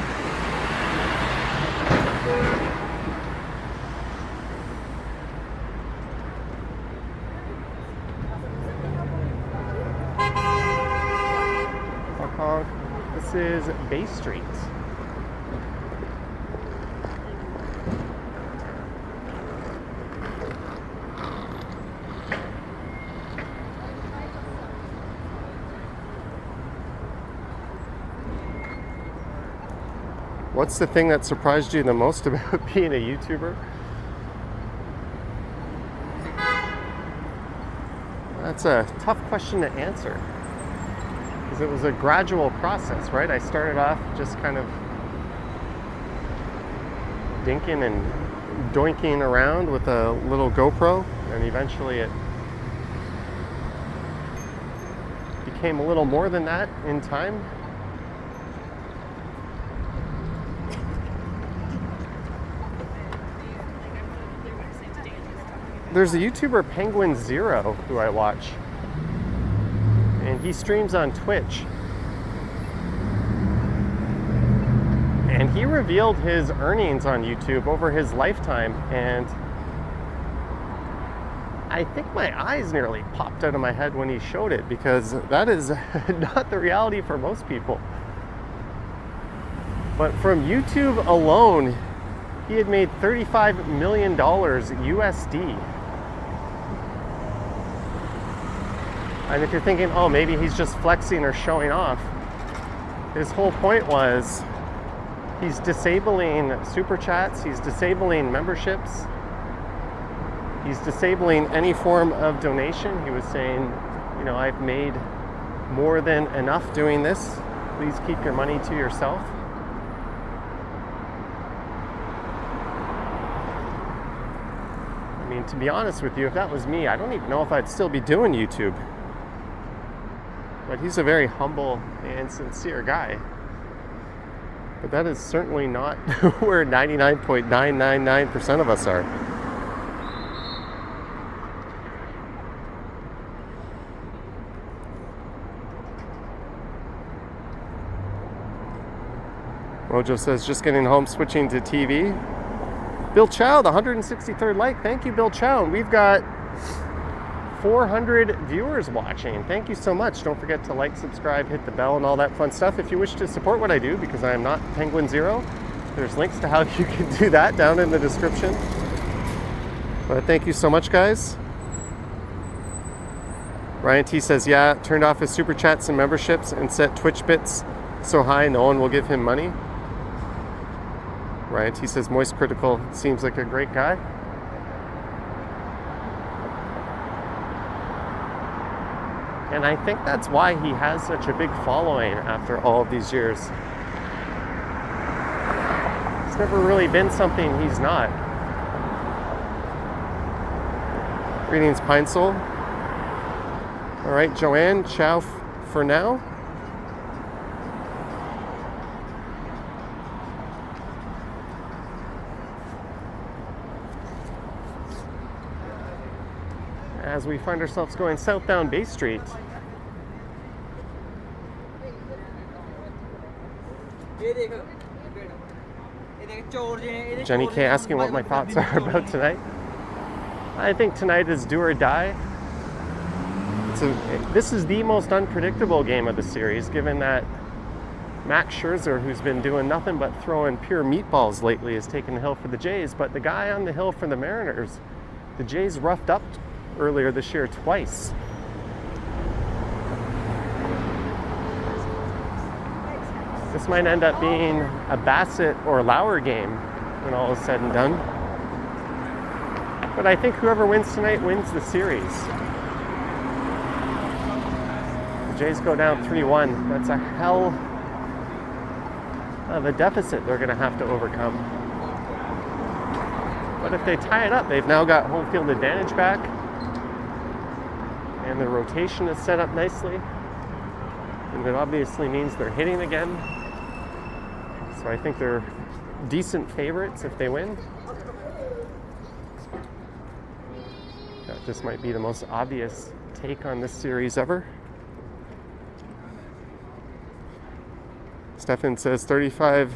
Speaker 1: This is Bay Street. What's the thing that surprised you the most about being a YouTuber? That's a tough question to answer, because it was a gradual process, right? I started off just kind of dinking and doinking around with a little GoPro, and eventually it became a little more than that in time. There's a YouTuber, Penguin Zero, who I watch, and he streams on Twitch. And he revealed his earnings on YouTube over his lifetime, and I think my eyes nearly popped out of my head when he showed it, because that is not the reality for most people. But from YouTube alone, he had made $35 million USD. And if you're thinking, oh, maybe he's just flexing or showing off, his whole point was he's disabling super chats, he's disabling memberships, he's disabling any form of donation. He was saying, you know, I've made more than enough doing this. Please keep your money to yourself. I mean, to be honest with you, if that was me, I don't even know if I'd still be doing YouTube. But he's a very humble and sincere guy. But that is certainly not where 99.999% of us are. Mojo says, just getting home, switching to TV. Bill Chow, the 163rd like. Thank you, Bill Chow. We've got 400 viewers watching. Thank you so much. Don't forget to like, subscribe, hit the bell, and all that fun stuff. If you wish to support what I do, because I am not Penguin Zero, there's links to how you can do that down in the description. But thank you so much, guys. Ryan T says, yeah, turned off his super chats and memberships and set Twitch bits so high no one will give him money. Ryan T says, Moist Critical seems like a great guy. And I think that's why he has such a big following after all of these years. It's never really been something he's not. Greetings, Pine Soul. All right, Joanne, ciao for now. As we find ourselves going southbound Bay Street. Jenny K asking what my thoughts are about tonight. I think tonight is do or die. This is the most unpredictable game of the series, given that Max Scherzer, who's been doing nothing but throwing pure meatballs lately, has taken the hill for the Jays. But the guy on the hill for the Mariners, the Jays roughed up earlier this year twice. This might end up being a Bassett or Lauer game when all is said and done. But I think whoever wins tonight wins the series. The Jays go down 3-1. That's a hell of a deficit they're going to have to overcome. But if they tie it up, they've now got home field advantage back. And the rotation is set up nicely. And it obviously means they're hitting again. So I think they're decent favorites if they win. That just might be the most obvious take on this series ever. Stefan says 35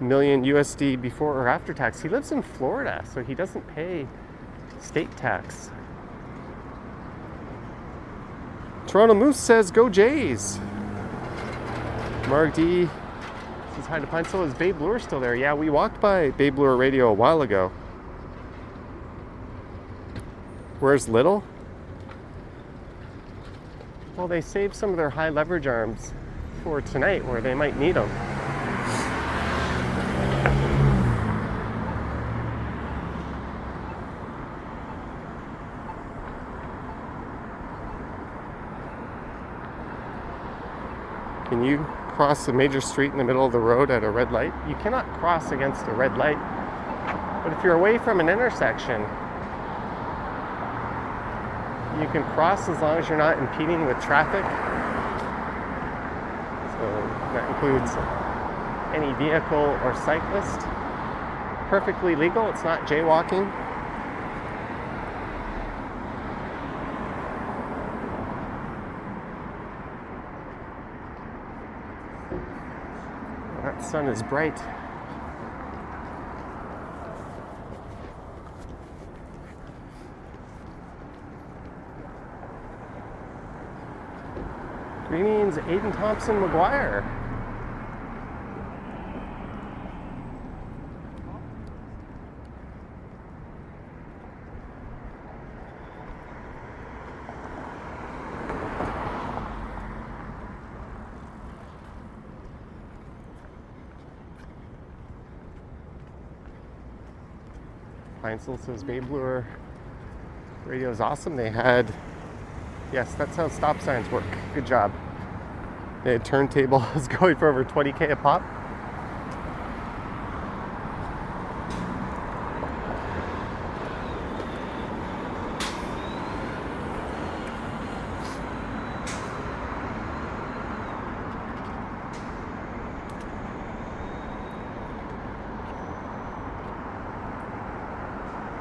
Speaker 1: million USD before or after tax. He lives in Florida, so he doesn't pay state tax. Toronto Moose says, go Jays. Mark D says, hi to Pine Soul. Is Babe Bloor still there? Yeah, we walked by Babe Bloor Radio a while ago. Where's Little? Well, they saved some of their high leverage arms for tonight where they might need them. Can you cross a major street in the middle of the road at a red light? You cannot cross against a red light. But if you're away from an intersection, you can cross as long as you're not impeding with traffic. So that includes any vehicle or cyclist. Perfectly legal. It's not jaywalking. That sun is bright. Greetings, Aiden Thompson McGuire. Pine-Sol says Bay Bloor radio is awesome. They had, yes, that's how stop signs work. Good job. They had turntables going for over 20K a pop.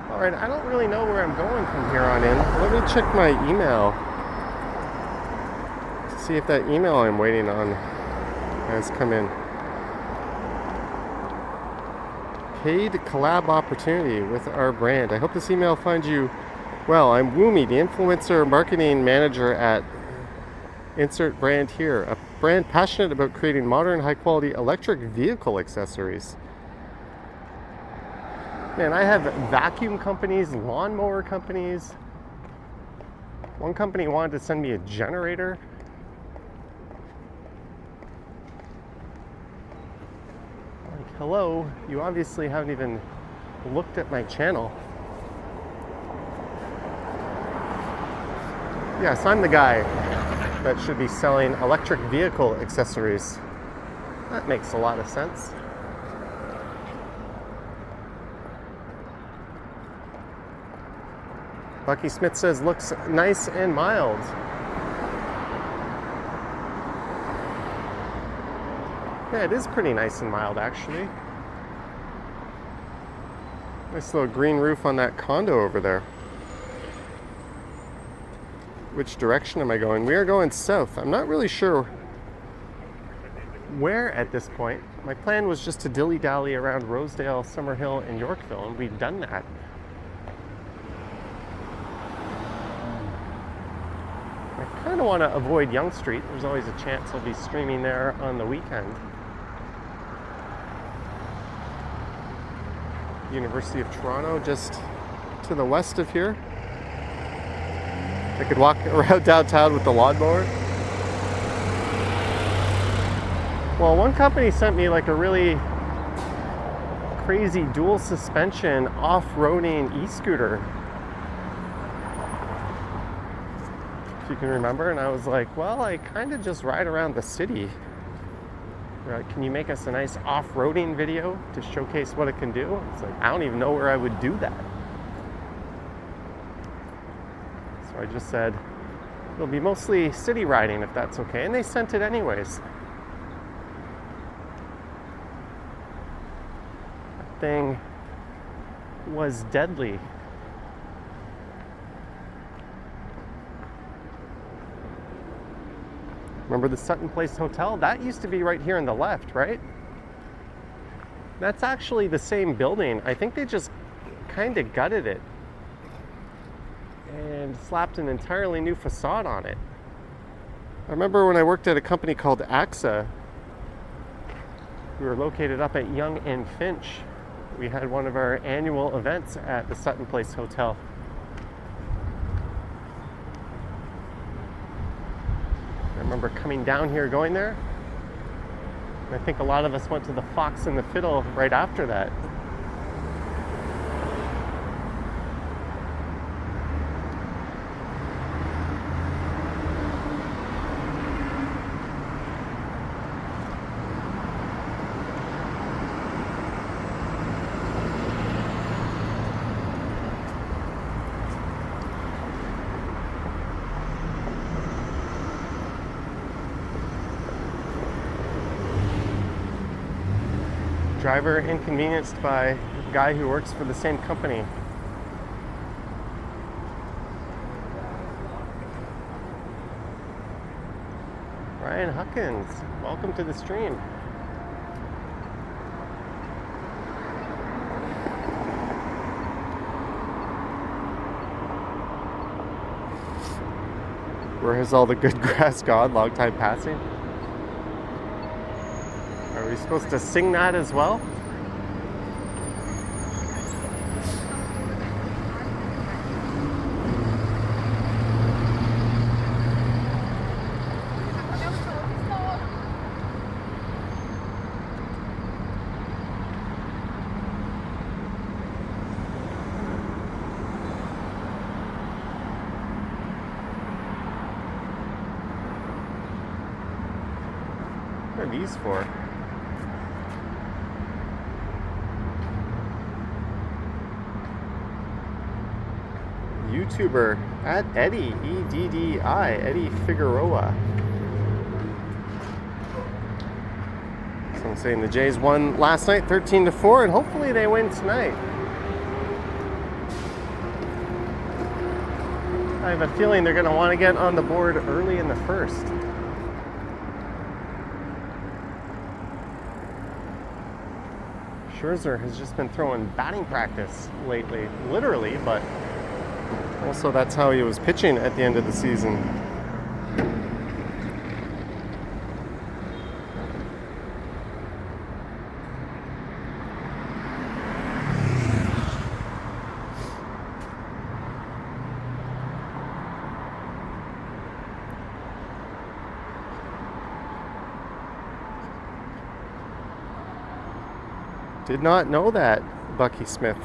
Speaker 1: Alright, I don't really know where I'm going from here on in. Let me check my email to see if that email I'm waiting on has come in. Paid collab opportunity with our brand. I hope this email finds you well. I'm Woomy, the influencer marketing manager at insert brand here, a brand passionate about creating modern, high-quality electric vehicle accessories. Man, I have vacuum companies, lawnmower companies. One company wanted to send me a generator. Like, hello, you obviously haven't even looked at my channel. Yes, I'm the guy that should be selling electric vehicle accessories. That makes a lot of sense. Bucky Smith says, looks nice and mild. Yeah, it is pretty nice and mild, actually. Nice little green roof on that condo over there. Which direction am I going? We are going south. I'm not really sure where at this point. My plan was just to dilly-dally around Rosedale, Summerhill, and Yorkville, and we've done that. I kind of want to avoid Yonge Street. There's always a chance I'll be streaming there on the weekend. University of Toronto, just to the west of here. I could walk around downtown with the lawnmower. Well, one company sent me like a really crazy dual suspension off-roading e-scooter. If you can remember, and I was like, well, I kind of just ride around the city. Like, can you make us a nice off-roading video to showcase what it can do? It's like, I don't even know where I would do that. So I just said, it'll be mostly city riding if that's okay, and they sent it anyways. That thing was deadly. Remember the Sutton Place Hotel? That used to be right here on the left, right? That's actually the same building. I think they just kind of gutted it and slapped an entirely new facade on it. I remember when I worked at a company called AXA, we were located up at Yonge and Finch. We had one of our annual events at the Sutton Place Hotel. I remember coming down here, going there. And I think a lot of us went to the Fox and the Fiddle right after that. Driver inconvenienced by a guy who works for the same company. Ryan Huckins, welcome to the stream. Where has all the good grass gone? Long time passing. Are we supposed to sing that as well? What are these for? YouTuber at Eddie, E-D-D-I, Eddie Figueroa. So I'm saying the Jays won last night 13-4, and hopefully they win tonight. I have a feeling they're going to want to get on the board early in the first. Scherzer has just been throwing batting practice lately, literally, but also that's how he was pitching at the end of the season. Did not know that, Bucky Smith.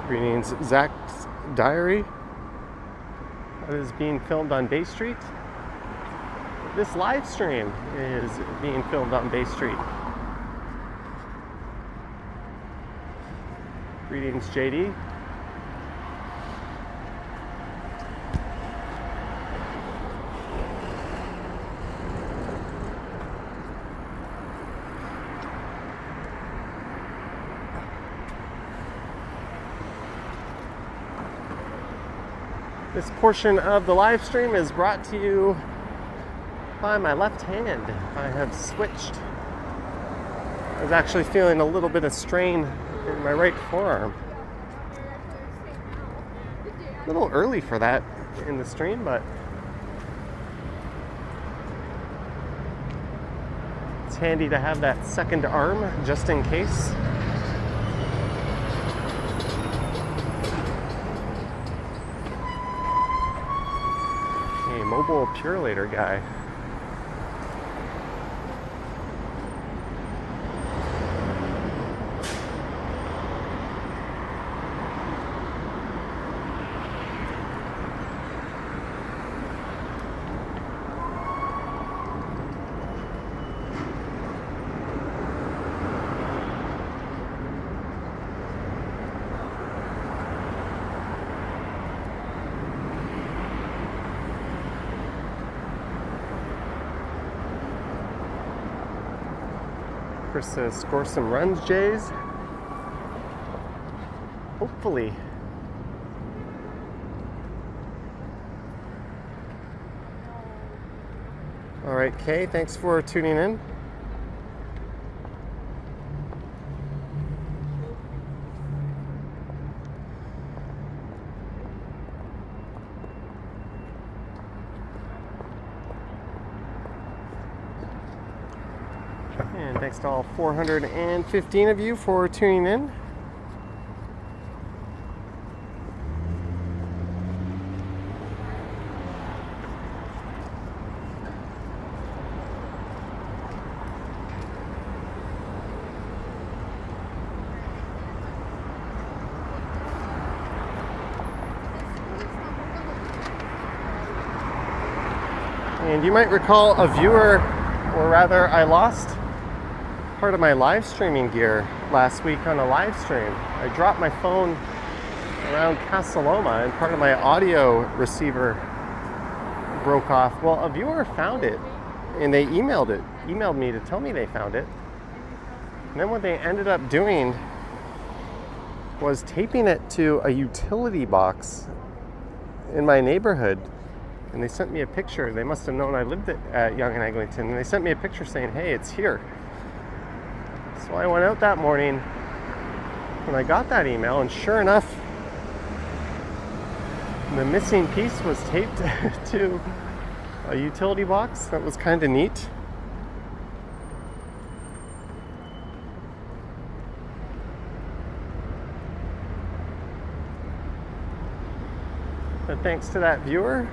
Speaker 1: Greetings, Zach's Diary. That is being filmed on Bay Street. This live stream is being filmed on Bay Street. Greetings, JD. This portion of the live stream is brought to you by my left hand. I have switched. I was actually feeling a little bit of strain in my right forearm. A little early for that in the stream, but it's handy to have that second arm just in case. A mobile purelator guy. Chris says, score some runs, Jays. Hopefully. All right, Kay, thanks for tuning in. And thanks to all 415 of you for tuning in. And you might recall a viewer, or rather I lost part of my live streaming gear last week on a live stream. I dropped my phone around Casa Loma and part of my audio receiver broke off. Well, a viewer found it and they emailed me to tell me they found it. And then what they ended up doing was taping it to a utility box in my neighborhood. And they sent me a picture. They must have known I lived at Yonge and Eglinton. And they sent me a picture saying, hey, it's here. So I went out that morning when I got that email, and sure enough, the missing piece was taped to a utility box. That was kind of neat. But thanks to that viewer,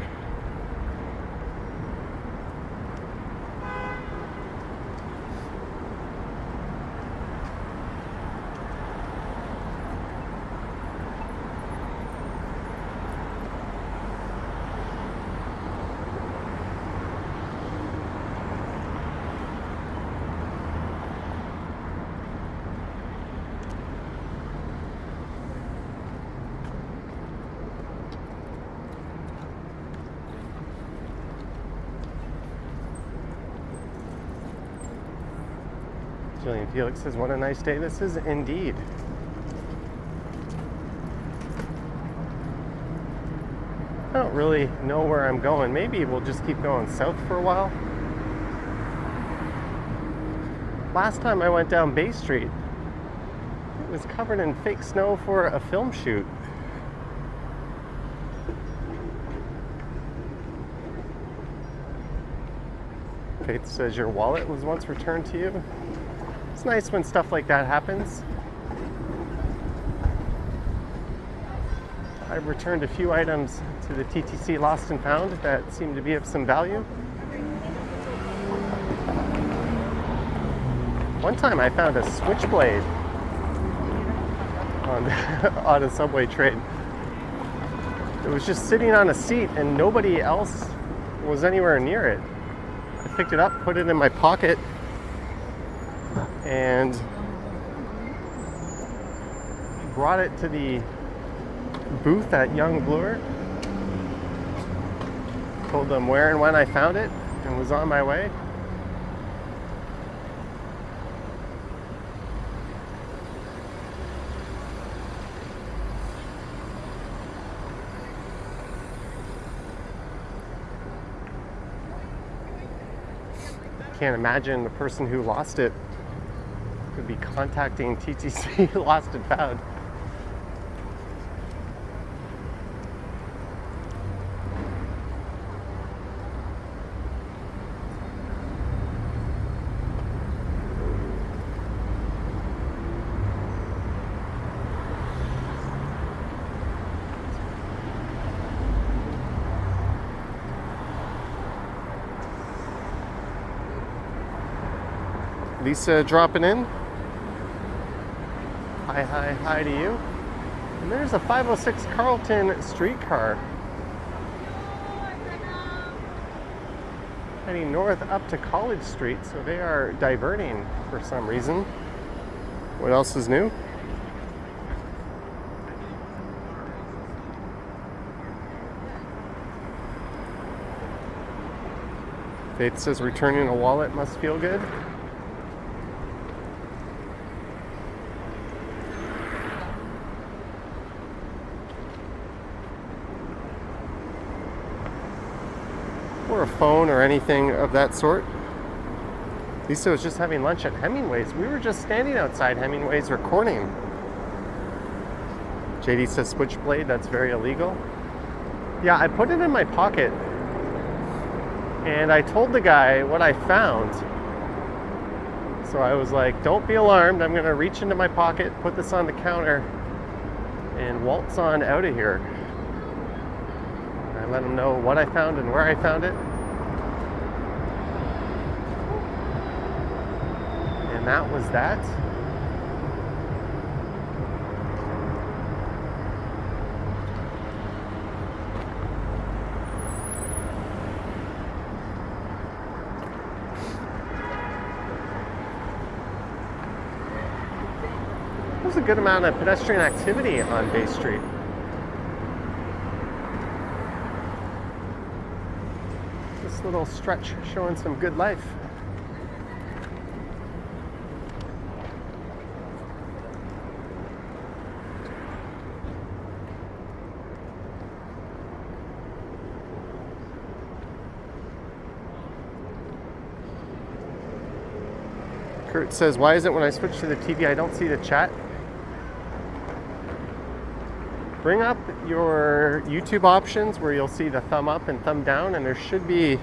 Speaker 1: Jillian Felix says, what a nice day this is indeed. I don't really know where I'm going. Maybe we'll just keep going south for a while. Last time I went down Bay Street, it was covered in fake snow for a film shoot. Faith says your wallet was once returned to you. It's nice when stuff like that happens. I've returned a few items to the TTC Lost and Found that seem to be of some value. One time I found a switchblade on a subway train. It was just sitting on a seat and nobody else was anywhere near it. I picked it up, put it in my pocket, and brought it to the booth at Young Bloor. Told them where and when I found it and was on my way. Can't imagine the person who lost it could be contacting TTC Lost and Found. Lisa dropping in. Hi to you. And there's a 506 Carlton streetcar heading north up to College Street, so they are diverting for some reason. What else is new? Faith says returning a wallet must feel good. Or a phone or anything of that sort. Lisa was just having lunch at Hemingway's. We were just standing outside Hemingway's recording. JD says switchblade, that's very illegal. Yeah, I put it in my pocket and I told the guy what I found. So I was like, don't be alarmed, I'm gonna reach into my pocket, put this on the counter and waltz on out of here. I let him know what I found and where I found it. And that was that. There's a good amount of pedestrian activity on Bay Street. Little stretch showing some good life. Kurt says, why is it when I switch to the TV I don't see the chat? Bring up your YouTube options where you'll see the thumb up and thumb down, and there should be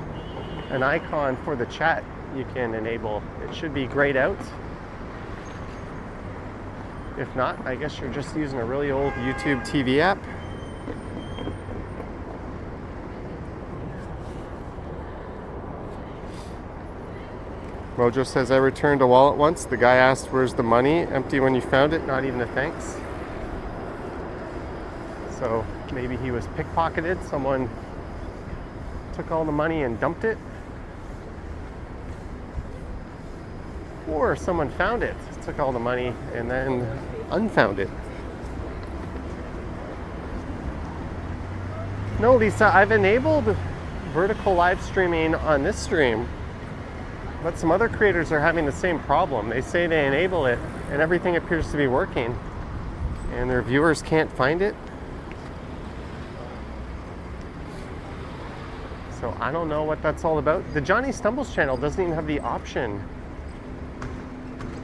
Speaker 1: an icon for the chat you can enable. It should be grayed out. If not, I guess you're just using a really old YouTube TV app. Mojo says, I returned a wallet once. The guy asked, where's the money? Empty when you found it, not even a thanks. So maybe he was pickpocketed. Someone took all the money and dumped it. Or someone found it, took all the money, and then unfound it. No, Lisa, I've enabled vertical live streaming on this stream. But some other creators are having the same problem. They say they enable it and everything appears to be working, and their viewers can't find it. So I don't know what that's all about. The Johnny Stumbles channel doesn't even have the option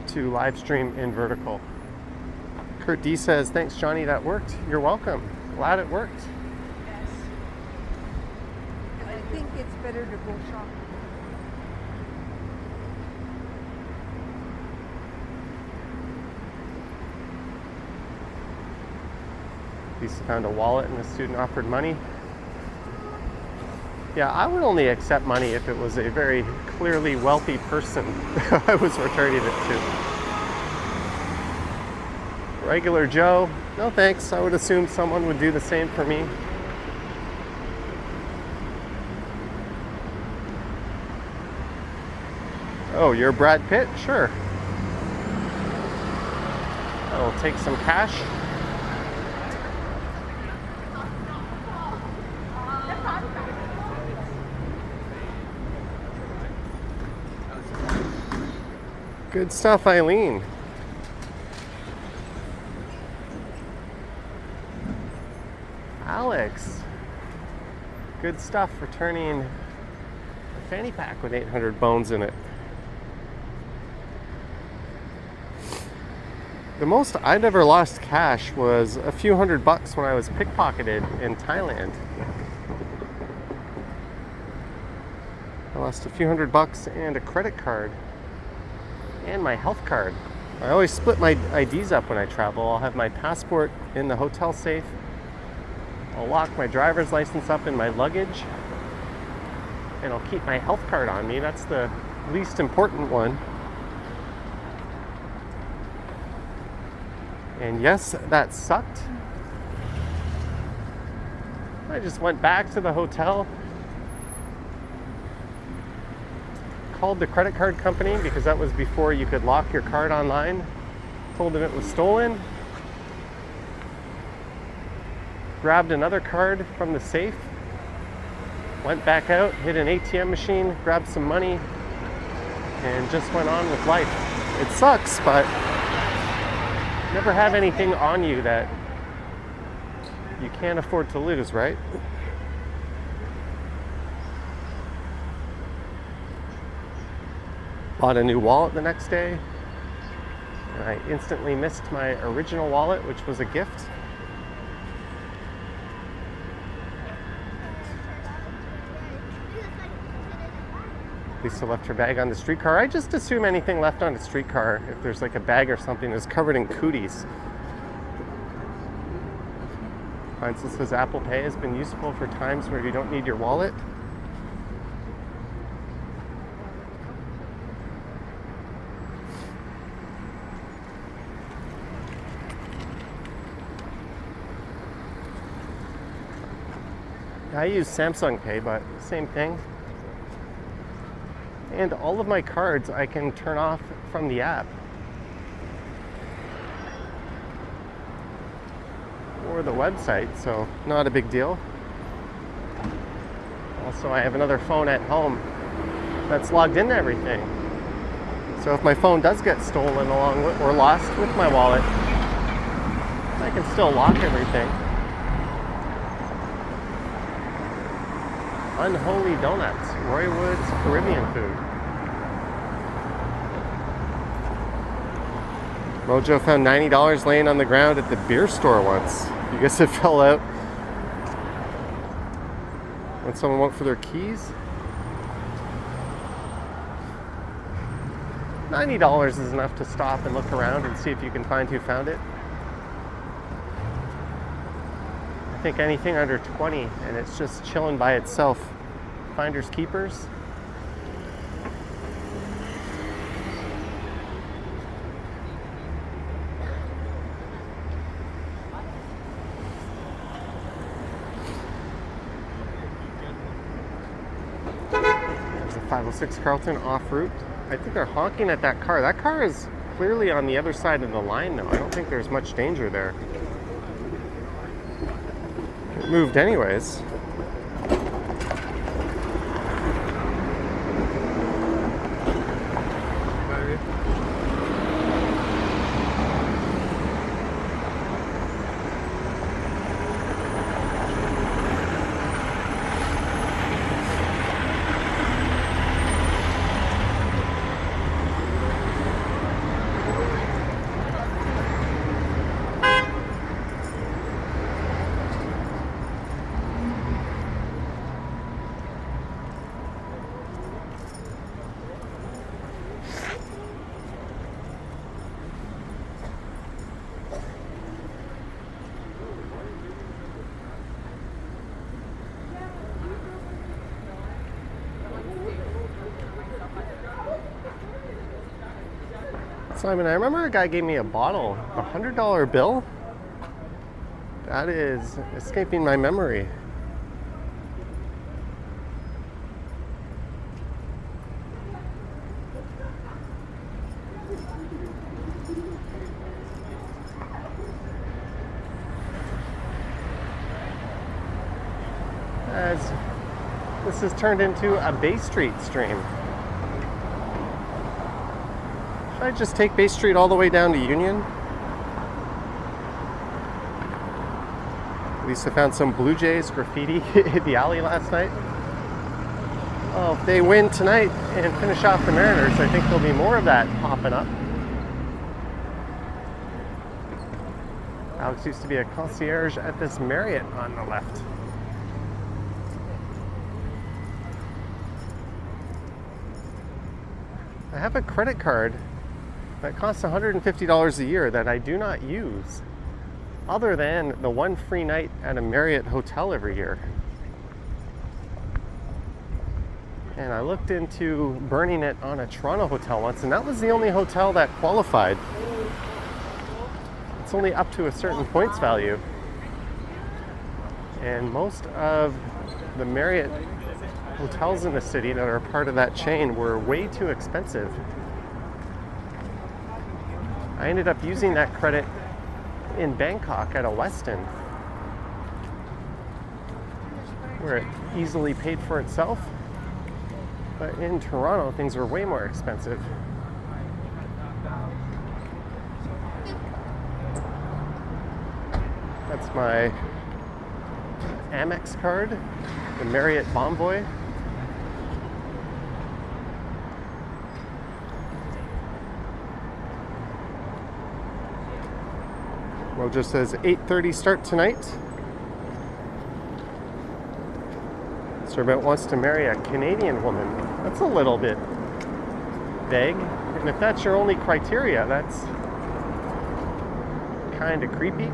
Speaker 1: to live stream in vertical. Kurt D says, thanks Johnny, that worked. You're welcome. Glad it worked.
Speaker 3: Yes. I think it's better to go shopping.
Speaker 1: Lisa found a wallet and the student offered money. Yeah, I would only accept money if it was a very clearly wealthy person I was returning it to. Regular Joe, no thanks. I would assume someone would do the same for me. Oh, you're Brad Pitt? Sure. I'll take some cash. Good stuff, Eileen. Alex. Good stuff, returning a fanny pack with 800 bones in it. The most I'd ever lost cash was a few $100 when I was pickpocketed in Thailand. I lost a few $100 and a credit card. And my health card. I always split my IDs up when I travel. I'll have my passport in the hotel safe. I'll lock my driver's license up in my luggage. And I'll keep my health card on me. That's the least important one. And yes, that sucked. I just went back to the hotel, called the credit card company because that was before you could lock your card online, told them it was stolen, grabbed another card from the safe, went back out, hit an ATM machine, grabbed some money, and just went on with life. It sucks, but never have anything on you that you can't afford to lose, right? Bought a new wallet the next day, and I instantly missed my original wallet, which was a gift. Lisa left her bag on the streetcar. I just assume anything left on the streetcar, if there's like a bag or something, is covered in cooties. Hansel says Apple Pay has been useful for times where you don't need your wallet. I use Samsung Pay, but same thing. And all of my cards I can turn off from the app. Or the website, so not a big deal. Also, I have another phone at home that's logged into everything. So if my phone does get stolen along with, or lost with my wallet, I can still lock everything. Unholy Donuts, Roy Wood's Caribbean food. Mojo found $90 laying on the ground at the beer store once. You guess it fell out when someone went for their keys? $90 is enough to stop and look around and see if you can find who found it. I think anything under 20 and it's just chilling by itself. Finders keepers. There's a 506 Carlton off route. I think they're honking at that car. That car is clearly on the other side of the line though. I don't think there's much danger there. It moved anyways. Simon, I remember a guy gave me a bottle, a $100 bill. That is escaping my memory. As this has turned into a Bay Street stream. Should I just take Bay Street all the way down to Union? At least I found some Blue Jays graffiti in the alley last night. Oh, if they win tonight and finish off the Mariners, I think there'll be more of that popping up. Alex used to be a concierge at this Marriott on the left. I have a credit card that costs $150 a year that I do not use, other than the one free night at a Marriott hotel every year. And I looked into burning it on a Toronto hotel once, and that was the only hotel that qualified. It's only up to a certain points value. And most of the Marriott hotels in the city that are part of that chain were way too expensive. I ended up using that credit in Bangkok at a Westin, where it easily paid for itself. But in Toronto, things were way more expensive. That's my Amex card, the Marriott Bonvoy. Well, it just says 8:30 start tonight. Servant wants to marry a Canadian woman. That's a little bit vague. And if that's your only criteria, that's kind of creepy.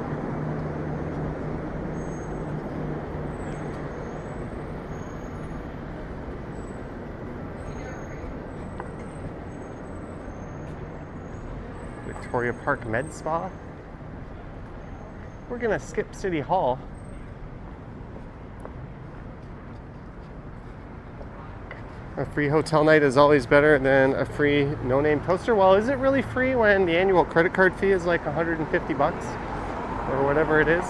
Speaker 1: Victoria Park Med Spa. We're gonna skip City Hall. A free hotel night is always better than a free no-name toaster. Well, is it really free when the annual credit card fee is like $150 or whatever it is?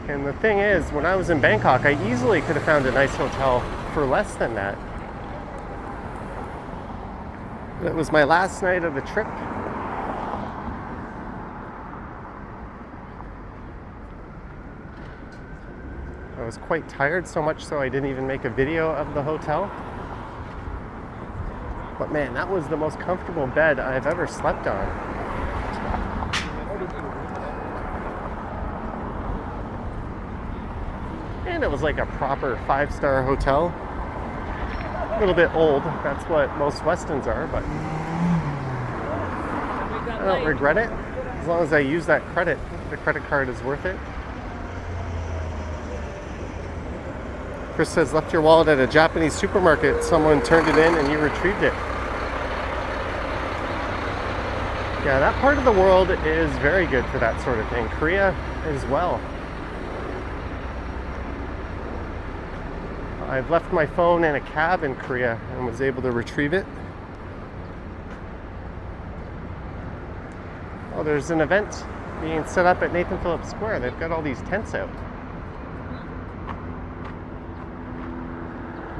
Speaker 1: And the thing is, when I was in Bangkok, I easily could have found a nice hotel for less than that. It was my last night of the trip. I was quite tired, so much so I didn't even make a video of the hotel. But man, that was the most comfortable bed I've ever slept on. And it was like a proper 5-star hotel. A little bit old, that's what most Westins are, but I don't regret it. As long as I use that credit, the credit card is worth it. Chris says, left your wallet at a Japanese supermarket. Someone turned it in and you retrieved it. Yeah, that part of the world is very good for that sort of thing. Korea as well. I've left my phone in a cab in Korea and was able to retrieve it. Oh, there's an event being set up at Nathan Phillips Square. They've got all these tents out.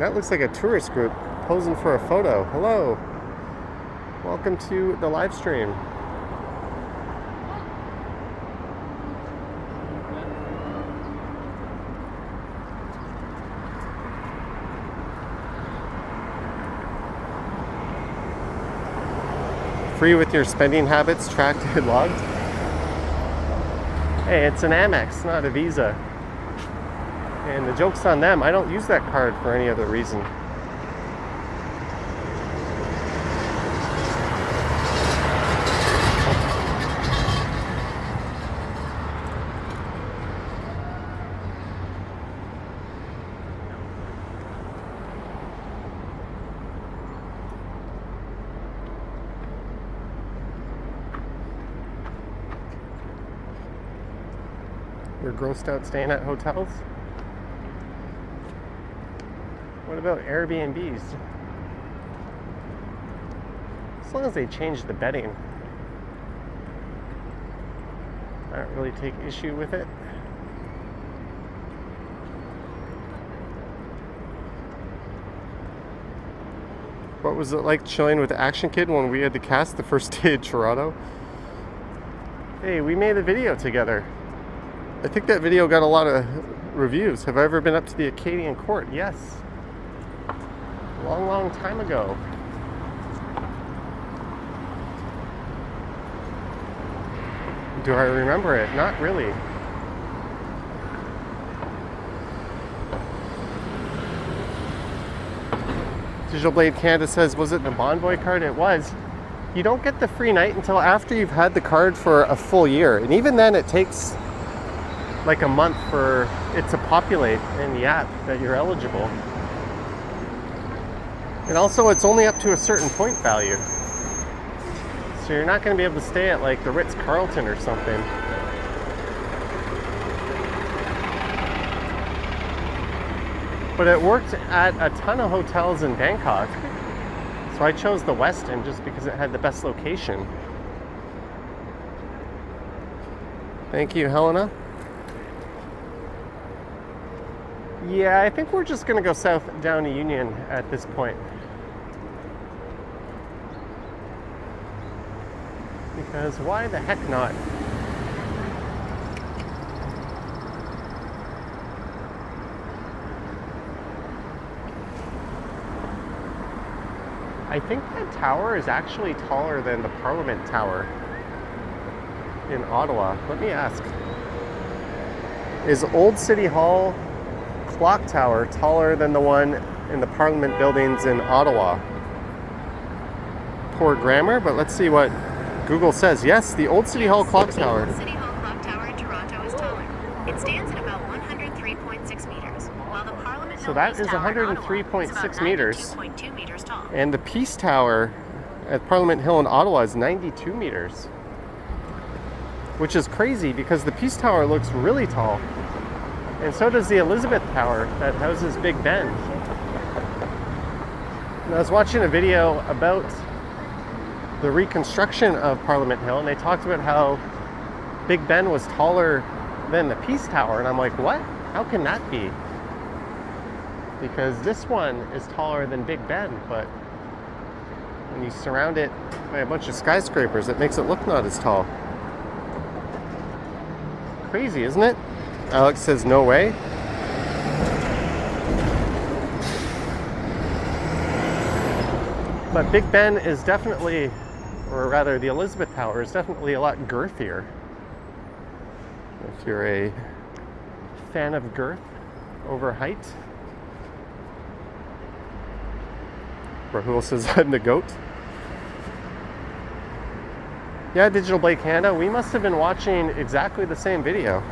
Speaker 1: That looks like a tourist group posing for a photo. Hello. Welcome to the live stream. Free with your spending habits tracked and logged. Hey, it's an Amex, not a Visa. And the joke's on them. I don't use that card for any other reason. You're grossed out staying at hotels? What about Airbnbs? As long as they change the bedding. I don't really take issue with it. What was it like chilling with Action Kid when we had to cast the first day in Toronto? Hey, we made a video together. I think that video got a lot of reviews. Have I ever been up to the Acadian Court? Yes. Long, long time ago. Do I remember it? Not really. Digital Blade Canada says, was it the Bonvoy card? It was. You don't get the free night until after you've had the card for a full year. And even then it takes like a month for it to populate in the app that you're eligible. And also it's only up to a certain point value. So you're not going to be able to stay at like the Ritz-Carlton or something. But it worked at a ton of hotels in Bangkok. So I chose the Westin just because it had the best location. Thank you, Helena. Yeah, I think we're just going to go south down to Union at this point. Because why the heck not? I think that tower is actually taller than the Parliament Tower in Ottawa. Let me ask. Is Old City Hall clock tower taller than the one in the Parliament buildings in Ottawa? Poor grammar, but let's see what Google says. Yes, the Old City Hall clock tower.
Speaker 4: The Old City Hall clock tower in Toronto is taller. It stands at about 103.6 meters, while the Parliament
Speaker 1: So that is
Speaker 4: tower in Ottawa
Speaker 1: 103.6 meters.
Speaker 4: is about 92.2 meters tall.
Speaker 1: And the Peace Tower at Parliament Hill in Ottawa is 92 meters. Which is crazy because the Peace Tower looks really tall. And so does the Elizabeth Tower that houses Big Ben. And I was watching a video about the reconstruction of Parliament Hill, and they talked about how Big Ben was taller than the Peace Tower, and I'm like, what? How can that be? Because this one is taller than Big Ben, but when you surround it by a bunch of skyscrapers, it makes it look not as tall. Crazy, isn't it? Alex says, no way. But Big Ben is definitely, or rather the Elizabeth Tower is definitely a lot girthier. If you're a fan of girth over height. Rahul says, I'm the goat. Yeah, Digital Blade Canada, we must have been watching exactly the same video.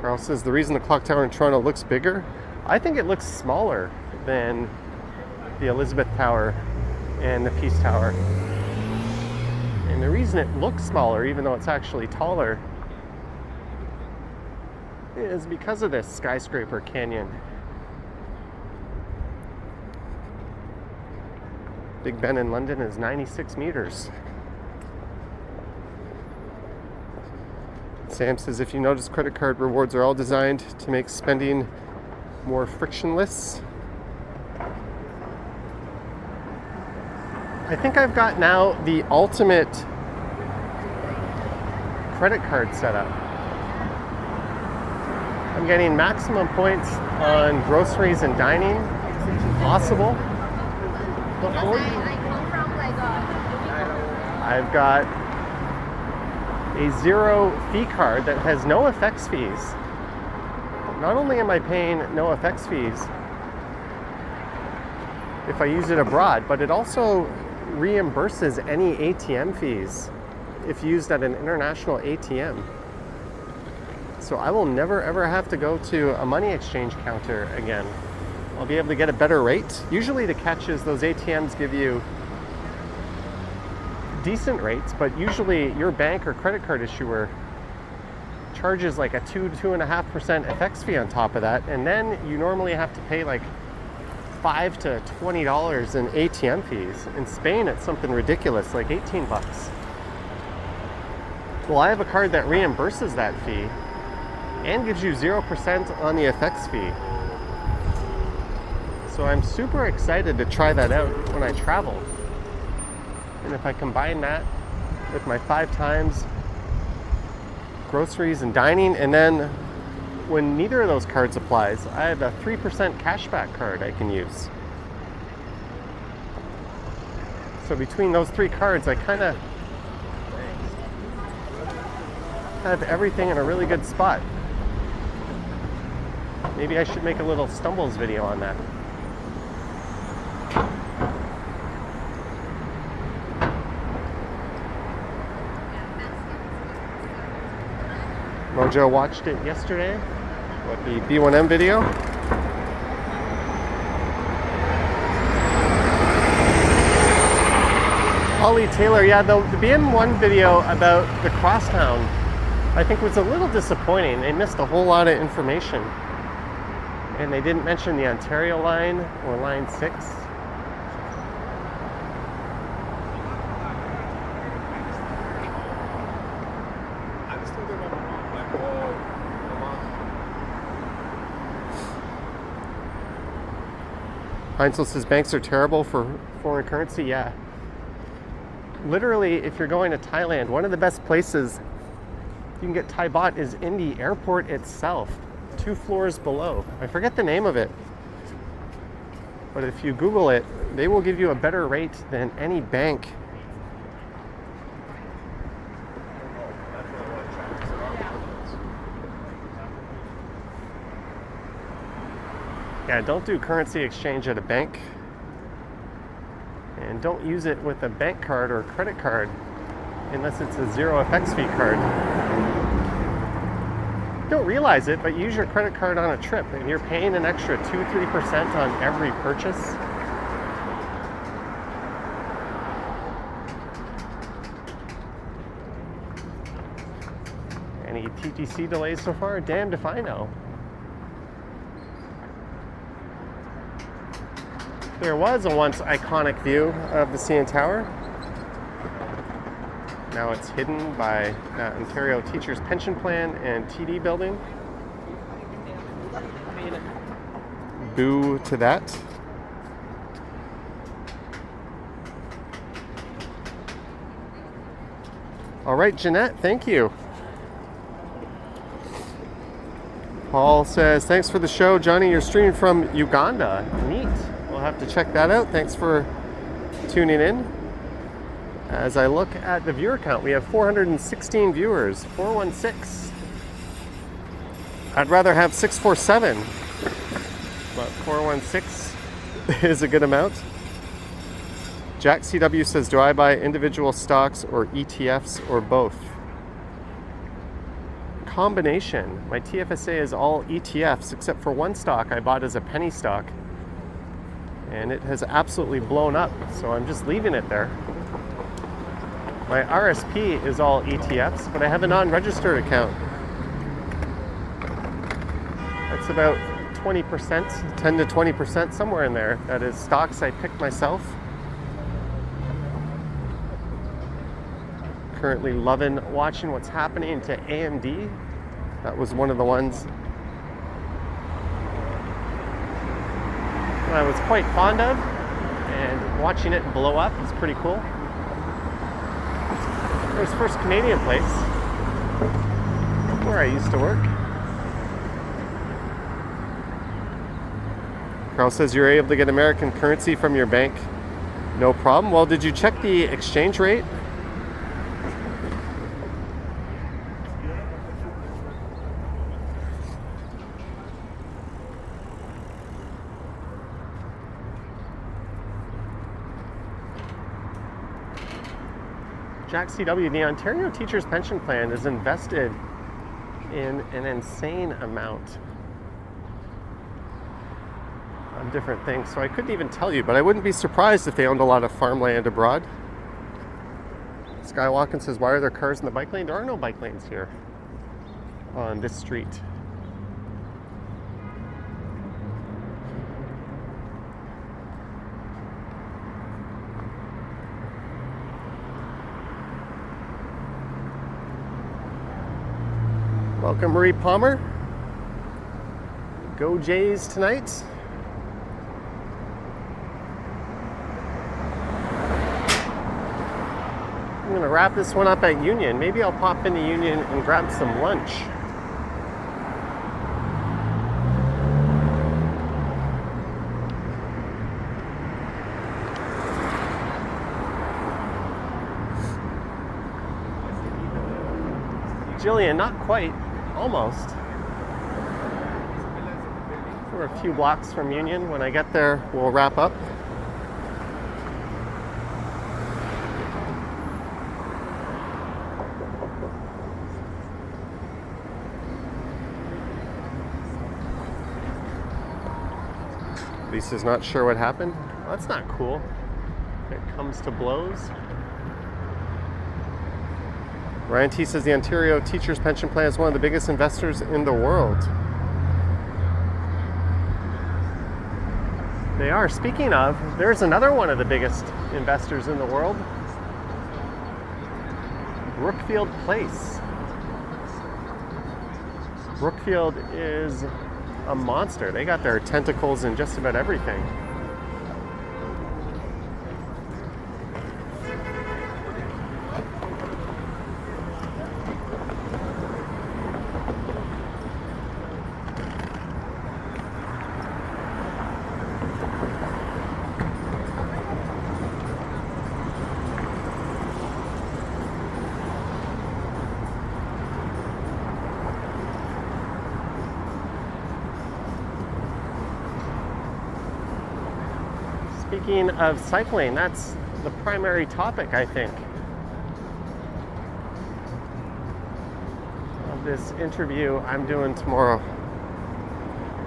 Speaker 1: Carl says, the reason the clock tower in Toronto looks bigger, I think it looks smaller than the Elizabeth Tower and the Peace Tower. And the reason it looks smaller, even though it's actually taller, is because of this skyscraper canyon. Big Ben in London is 96 meters. Sam says, if you notice, credit card rewards are all designed to make spending more frictionless. I think I've got now the ultimate credit card setup. I'm getting maximum points on groceries and dining. Possible. I've got a zero fee card that has no FX fees. Not only am I paying no FX fees if I use it abroad, but it also reimburses any ATM fees if used at an international ATM. So I will never ever have to go to a money exchange counter again. I'll be able to get a better rate. Usually the catch is those ATMs give you decent rates, but usually your bank or credit card issuer charges like a 2.5% FX fee on top of that, and then you normally have to pay like $5 to $20 in ATM fees. In Spain, it's something ridiculous, like 18 bucks. Well, I have a card that reimburses that fee and gives you 0% on the FX fee. So I'm super excited to try that out when I travel. And if I combine that with my 5 times groceries and dining, and then when neither of those cards applies, I have a 3% cashback card I can use. So between those 3 cards, I kind of have everything in a really good spot. Maybe I should make a little stumbles video on that. Mojo watched it yesterday, what, the B1M video. Ollie Taylor, yeah, the BM1 video about the crosstown, I think was a little disappointing. They missed a whole lot of information. And they didn't mention the Ontario line or line 6. Heinzel says banks are terrible for foreign currency. Yeah. Literally, if you're going to Thailand, one of the best places you can get Thai baht is in the airport itself, 2 floors below. I forget the name of it. But if you Google it, they will give you a better rate than any bank. Yeah, don't do currency exchange at a bank. And don't use it with a bank card or credit card unless it's a 0 FX fee card. Don't realize it, but use your credit card on a trip and you're paying an extra 2-3% on every purchase. Any TTC delays so far? Damned if I know. There was a once iconic view of the CN Tower. Now it's hidden by Ontario Teachers Pension Plan and TD building. Boo to that. All right, Jeanette, thank you. Paul says, thanks for the show. Johnny, you're streaming from Uganda. Neat. We'll have to check that out. Thanks for tuning in. As I look at the viewer count, we have 416 viewers, 416. I'd rather have 647, but 416 is a good amount. Jack CW says, do I buy individual stocks or ETFs or both? Combination. My TFSA is all ETFs except for one stock I bought as a penny stock. And it has absolutely blown up, so I'm just leaving it there. My RSP is all ETFs, but I have a non-registered account. That's about 20%, 10 to 20%, somewhere in there. That is stocks I picked myself. Currently loving watching what's happening to AMD. That was one of the ones I was quite fond of, and watching it blow up is pretty cool. There's First Canadian Place, where I used to work. Carl says you're able to get American currency from your bank, no problem. Well, did you check the exchange rate? Jack CW, the Ontario Teachers Pension Plan is invested in an insane amount of different things. So I couldn't even tell you, but I wouldn't be surprised if they owned a lot of farmland abroad. Skywalking says, why are there cars in the bike lane? There are no bike lanes here on this street. Welcome, Marie Palmer. Go Jays tonight. I'm gonna wrap this one up at Union. Maybe I'll pop into Union and grab some lunch. Jillian, not quite. Almost. We're a few blocks from Union. When I get there, we'll wrap up. Lisa's not sure what happened. Well, that's not cool. It comes to blows. Ryan T says the Ontario Teachers Pension Plan is one of the biggest investors in the world. They are. Speaking of, there's another one of the biggest investors in the world. Brookfield Place. Brookfield is a monster. They got their tentacles in just about everything. Speaking of cycling, that's the primary topic, I think, of this interview I'm doing tomorrow.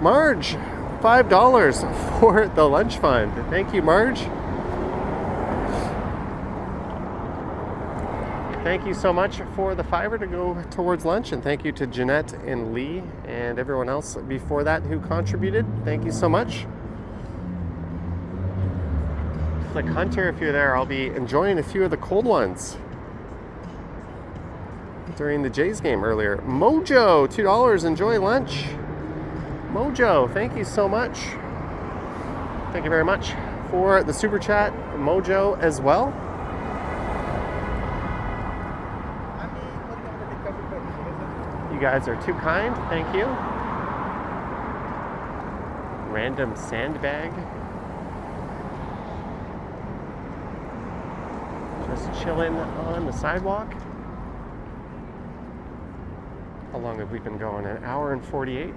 Speaker 1: Marge, $5 for the lunch fund. Thank you, Marge. Thank you so much for the $5 to go towards lunch, and thank you to Jeanette and Lee and everyone else before that who contributed. Thank you so much. Like Hunter, if you're there, I'll be enjoying a few of the cold ones during the Jays game earlier. Mojo, $2, enjoy lunch. Mojo, thank you so much. Thank you very much for the super chat. Mojo as well. You guys are too kind, thank you. Random sandbag. Just chilling on the sidewalk. How long have we been going? An hour and 48.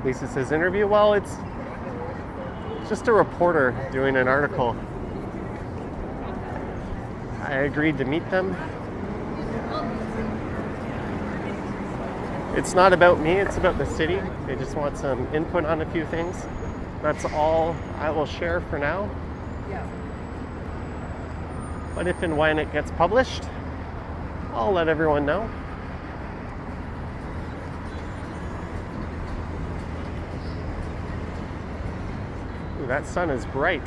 Speaker 1: Lisa says interview. Well, it's just a reporter doing an article. I agreed to meet them. It's not about me, it's about the city. They just want some input on a few things. That's all I will share for now. But if and when it gets published, I'll let everyone know. Ooh, that sun is bright.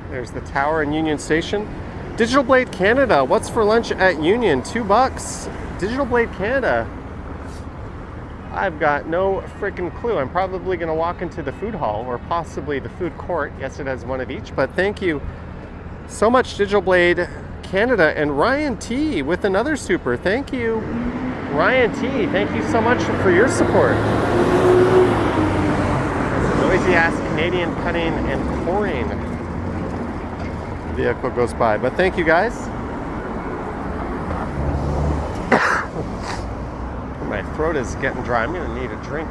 Speaker 1: There's the tower in Union Station. Digital Blade Canada, what's for lunch at Union? $2. Digital Blade Canada. I've got no freaking clue. I'm probably going to walk into the food hall or possibly the food court. Yes, it has one of each, but thank you so much, Digital Blade Canada. And Ryan T with another super. Thank you, Ryan T. Thank you so much for your support. Noisy ass Canadian cutting and pouring vehicle goes by. But thank you guys. My throat is getting dry. I'm going to need a drink.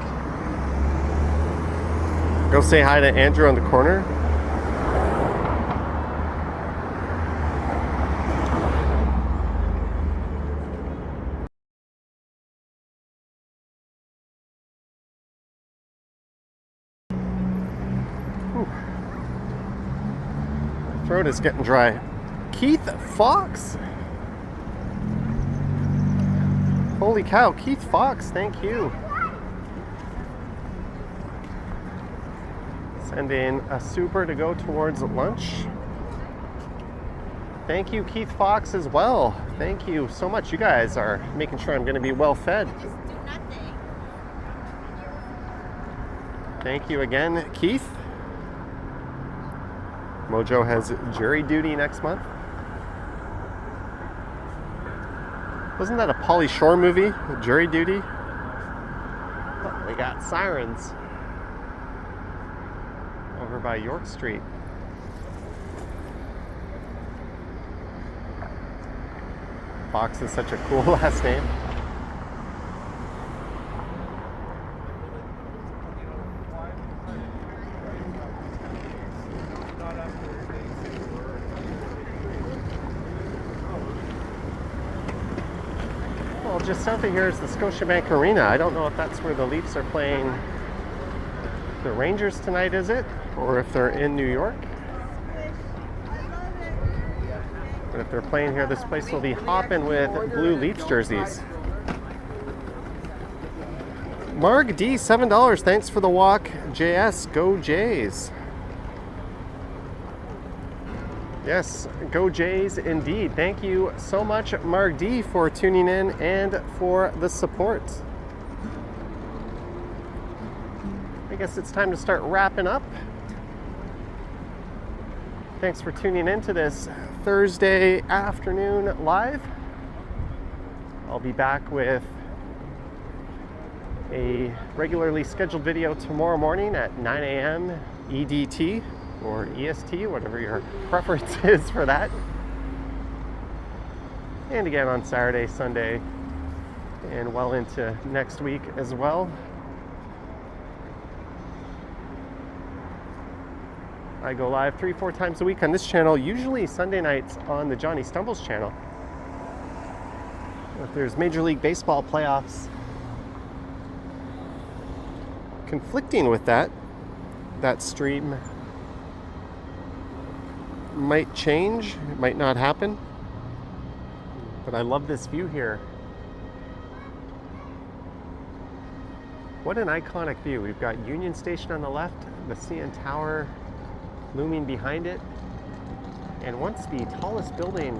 Speaker 1: Go say hi to Andrew on the corner. Whew. Throat is getting dry. Keith Fox. Holy cow, Keith Fox, thank you. Sending a super to go towards lunch. Thank you, Keith Fox, as well. Thank you so much. You guys are making sure I'm going to be well fed.
Speaker 3: Just do nothing.
Speaker 1: Thank you again, Keith. Mojo has jury duty next month. Wasn't that a Pauly Shore movie, Jury Duty? Oh, we got sirens over by York Street. Fox is such a cool last name. Well, just south of here is the Scotiabank Arena. I don't know if that's where the Leafs are playing the Rangers tonight, is it? Or if they're in New York. But if they're playing here, this place will be hopping with blue Leafs jerseys. Marg D, $7. Thanks for the walk. JS, go Jays. Yes, go Jays indeed. Thank you so much, Marg D, for tuning in and for the support. I guess it's time to start wrapping up. Thanks for tuning in to this Thursday afternoon live. I'll be back with a regularly scheduled video tomorrow morning at 9 a.m. EDT. Or EST, whatever your preference is for that. And again on Saturday, Sunday, and well into next week as well. I go live 3-4 times a week on this channel, usually Sunday nights on the Johnny Stumbles channel. If there's Major League Baseball playoffs conflicting with that stream might change, it might not happen, but I love this view here. What an iconic view. We've got Union Station on the left, the CN Tower looming behind it, and once the tallest building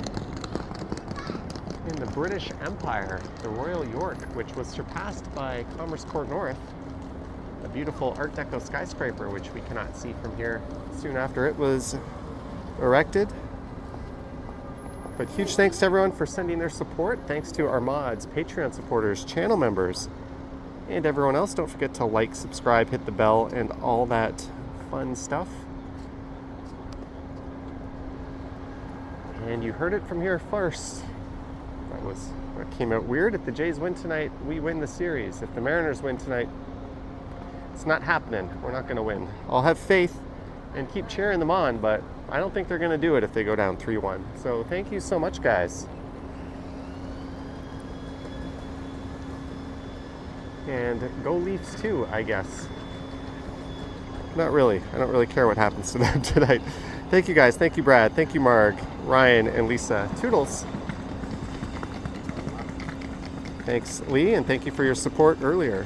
Speaker 1: in the British Empire, the Royal York, which was surpassed by Commerce Court North, a beautiful Art Deco skyscraper, which we cannot see from here soon after it was erected. But huge thanks to everyone for sending their support. Thanks to our mods, Patreon supporters, channel members, and everyone else. Don't forget to like, subscribe, hit the bell, and all that fun stuff. And you heard it from here first. That came out weird. If the Jays win tonight, we win the series. If the Mariners win tonight, it's not happening. We're not going to win. I'll have faith and keep cheering them on, but I don't think they're going to do it if they go down 3-1. So thank you so much, guys. And go Leafs too, I guess. Not really. I don't really care what happens to them tonight. Thank you, guys. Thank you, Brad. Thank you, Marg, Ryan, and Lisa. Toodles. Thanks, Lee, and thank you for your support earlier.